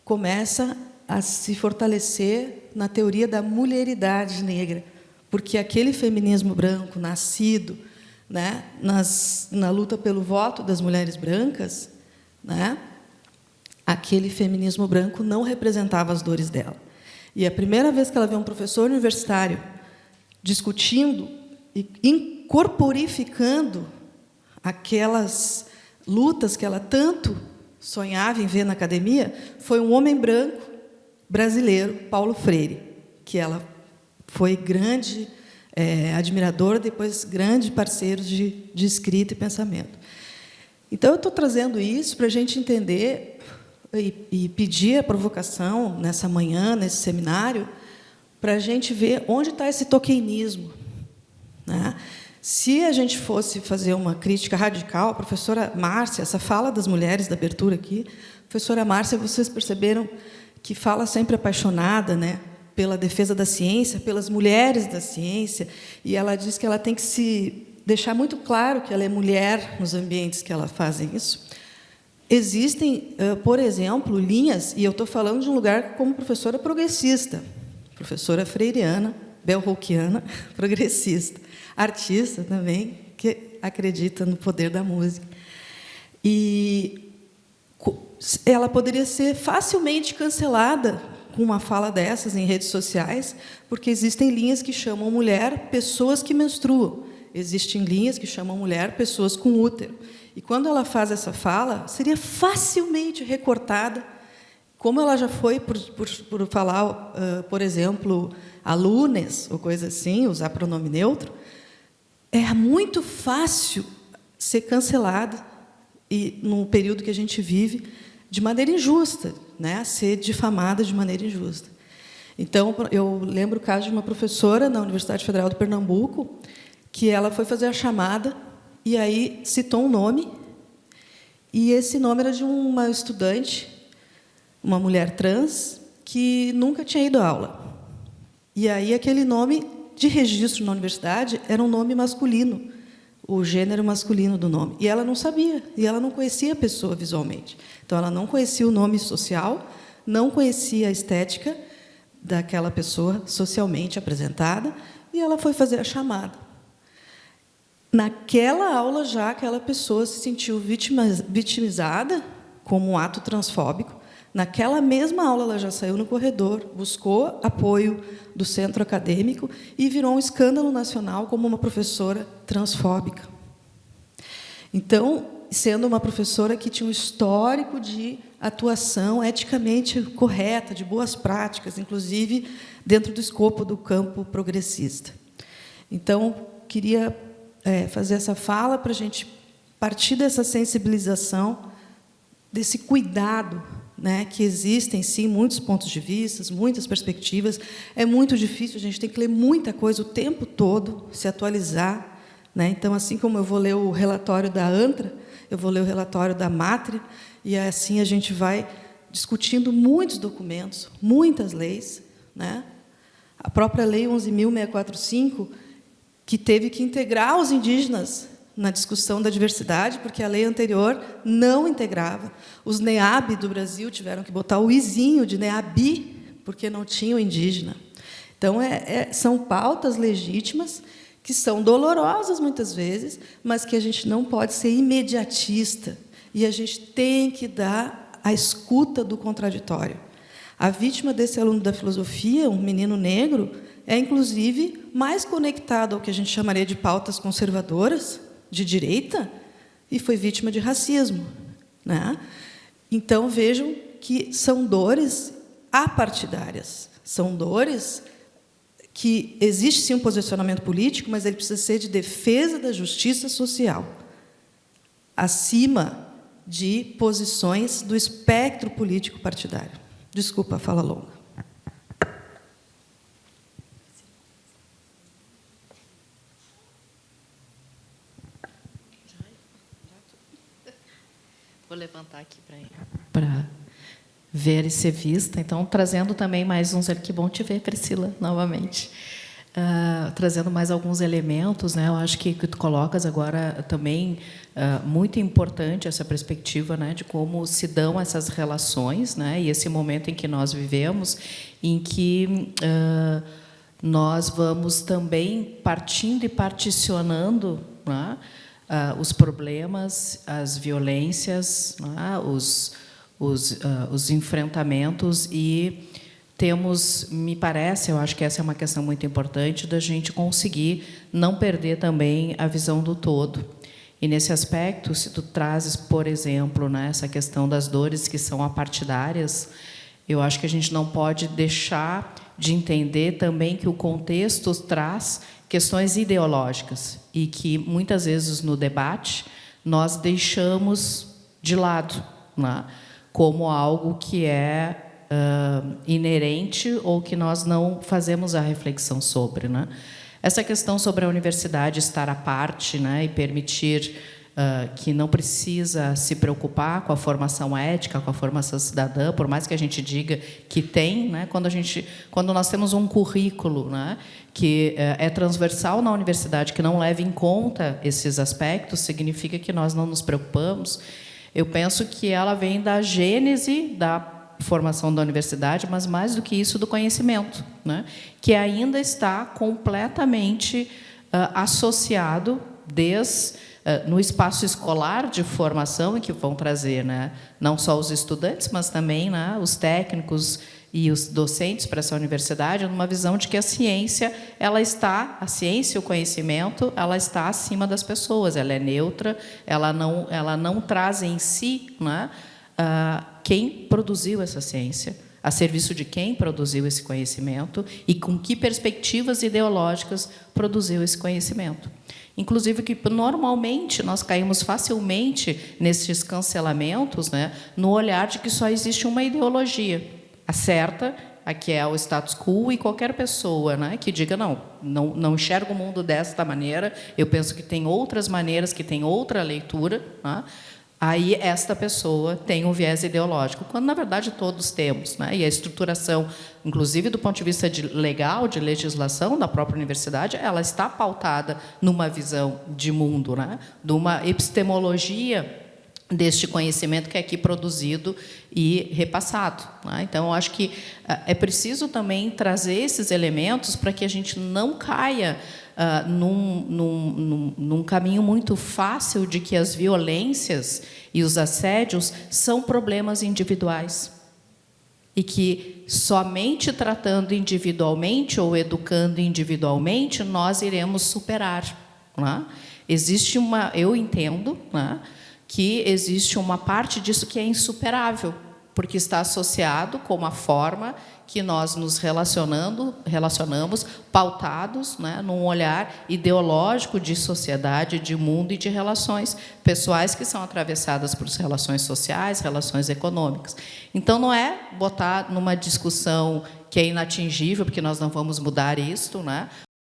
começa a se fortalecer na teoria da mulheridade negra, porque aquele feminismo branco nascido, né, na luta pelo voto das mulheres brancas, né, aquele feminismo branco não representava as dores dela. E a primeira vez que ela vê um professor universitário discutindo e incorporificando aquelas lutas que ela tanto sonhava em ver na academia, foi um homem branco brasileiro, Paulo Freire, que ela foi grande admiradora, depois grande parceiro de escrita e pensamento. Então, eu estou trazendo isso para a gente entender e pedir a provocação nessa manhã, nesse seminário, para a gente ver onde está esse tokenismo, né? Se a gente fosse fazer uma crítica radical, a professora Márcia, essa fala das mulheres da abertura aqui, professora Márcia, vocês perceberam que fala sempre apaixonada, né, pela defesa da ciência, pelas mulheres da ciência, e ela diz que ela tem que se deixar muito claro que ela é mulher nos ambientes que ela fazem isso. Existem, por exemplo, linhas, e eu estou falando de um lugar como professora progressista, professora freiriana, bell-hookiana, progressista, artista também, que acredita no poder da música. E ela poderia ser facilmente cancelada com uma fala dessas em redes sociais, porque existem linhas que chamam mulher pessoas que menstruam, existem linhas que chamam mulher pessoas com útero. E, quando ela faz essa fala, seria facilmente recortada, como ela já foi por falar, por exemplo, alunas, ou coisa assim, usar pronome neutro. É muito fácil ser cancelada, e num período que a gente vive, de maneira injusta, né? Ser difamada de maneira injusta. Então, eu lembro o caso de uma professora na Universidade Federal de Pernambuco, que ela foi fazer a chamada, e aí citou um nome, E esse nome era de uma estudante, uma mulher trans, que nunca tinha ido à aula. E aí aquele nome de registro na universidade era um nome masculino, o gênero masculino do nome. E ela não sabia, e ela não conhecia a pessoa visualmente. Então, ela não conhecia o nome social, não conhecia a estética daquela pessoa socialmente apresentada, e ela foi fazer a chamada. Naquela aula, já aquela pessoa se sentiu vitimizada como um ato transfóbico. Naquela mesma aula, ela já saiu no corredor, buscou apoio do centro acadêmico e virou um escândalo nacional como uma professora transfóbica. Então, sendo uma professora que tinha um histórico de atuação eticamente correta, de boas práticas, inclusive dentro do escopo do campo progressista. Então, queria fazer essa fala para a gente partir dessa sensibilização, desse cuidado, né, que existem, sim, muitos pontos de vista, muitas perspectivas. É muito difícil, a gente tem que ler muita coisa o tempo todo, se atualizar. Né? Então, assim como eu vou ler o relatório da ANTRA, eu vou ler o relatório da Mátria, e assim a gente vai discutindo muitos documentos, muitas leis. Né? A própria Lei 11.645, que teve que integrar os indígenas na discussão da diversidade, porque a lei anterior não integrava. Os NEAB do Brasil tiveram que botar o izinho de NEABI, porque não tinha o indígena. Então, são pautas legítimas, que são dolorosas, muitas vezes, mas que a gente não pode ser imediatista, e a gente tem que dar a escuta do contraditório. A vítima desse aluno da filosofia, um menino negro, é, inclusive, mais conectado ao que a gente chamaria de pautas conservadoras, de direita, e foi vítima de racismo. Né? Então, vejam que são dores apartidárias, são dores que existe, sim, um posicionamento político, mas ele precisa ser de defesa da justiça social, acima de posições do espectro político partidário. Desculpa a fala longa. Vou levantar aqui para ver e ser vista. Então, trazendo também mais uns... Que bom te ver, Priscila, novamente. Trazendo mais alguns elementos, né? Eu acho que tu colocas agora também muito importante essa perspectiva, né, de como se dão essas relações, né, e esse momento em que nós vivemos, em que nós vamos também partindo e particionando, né, os problemas, as violências, né, os enfrentamentos, e temos, me parece, eu acho que essa é uma questão muito importante, da gente conseguir não perder também a visão do todo. E, nesse aspecto, se tu trazes, por exemplo, né, essa questão das dores que são apartidárias, eu acho que a gente não pode deixar de entender também que o contexto traz questões ideológicas e que, muitas vezes, no debate, nós deixamos de lado, né, como algo que é inerente ou que nós não fazemos a reflexão sobre. Né? Essa questão sobre a universidade estar à parte, né, e permitir que não precisa se preocupar com a formação ética, com a formação cidadã, por mais que a gente diga que tem, né, quando nós temos um currículo, né, que é transversal na universidade, que não leva em conta esses aspectos, significa que nós não nos preocupamos. Eu penso que ela vem da gênese da formação da universidade, mas, mais do que isso, do conhecimento, né, que ainda está completamente associado no espaço escolar de formação, e que vão trazer, né, não só os estudantes, mas também, né, os técnicos e os docentes para essa universidade, numa visão de que a ciência e o conhecimento, ela está acima das pessoas, ela é neutra, ela não traz em si, né, quem produziu essa ciência, a serviço de quem produziu esse conhecimento e com que perspectivas ideológicas produziu esse conhecimento. Inclusive, que normalmente nós caímos facilmente nesses cancelamentos, né, no olhar de que só existe uma ideologia, a certa, a que é o status quo, e qualquer pessoa, né, que diga não enxergo o mundo desta maneira, eu penso que tem outras maneiras, que tem outra leitura, né, aí esta pessoa tem um viés ideológico, quando, na verdade, todos temos, né? E a estruturação, inclusive do ponto de vista legal, de legislação da própria universidade, ela está pautada numa visão de mundo, né? De uma epistemologia deste conhecimento que é aqui produzido e repassado, né? Então, eu acho que é preciso também trazer esses elementos para que a gente não caia num caminho muito fácil de que as violências e os assédios são problemas individuais e que somente tratando individualmente ou educando individualmente nós iremos superar, né? Existe eu entendo, né, que existe uma parte disso que é insuperável, porque está associado com uma forma que nós nos relacionamos, pautados, né, num olhar ideológico de sociedade, de mundo e de relações pessoais que são atravessadas por relações sociais, relações econômicas. Então, não é botar numa discussão que é inatingível, porque nós não vamos mudar isto, né,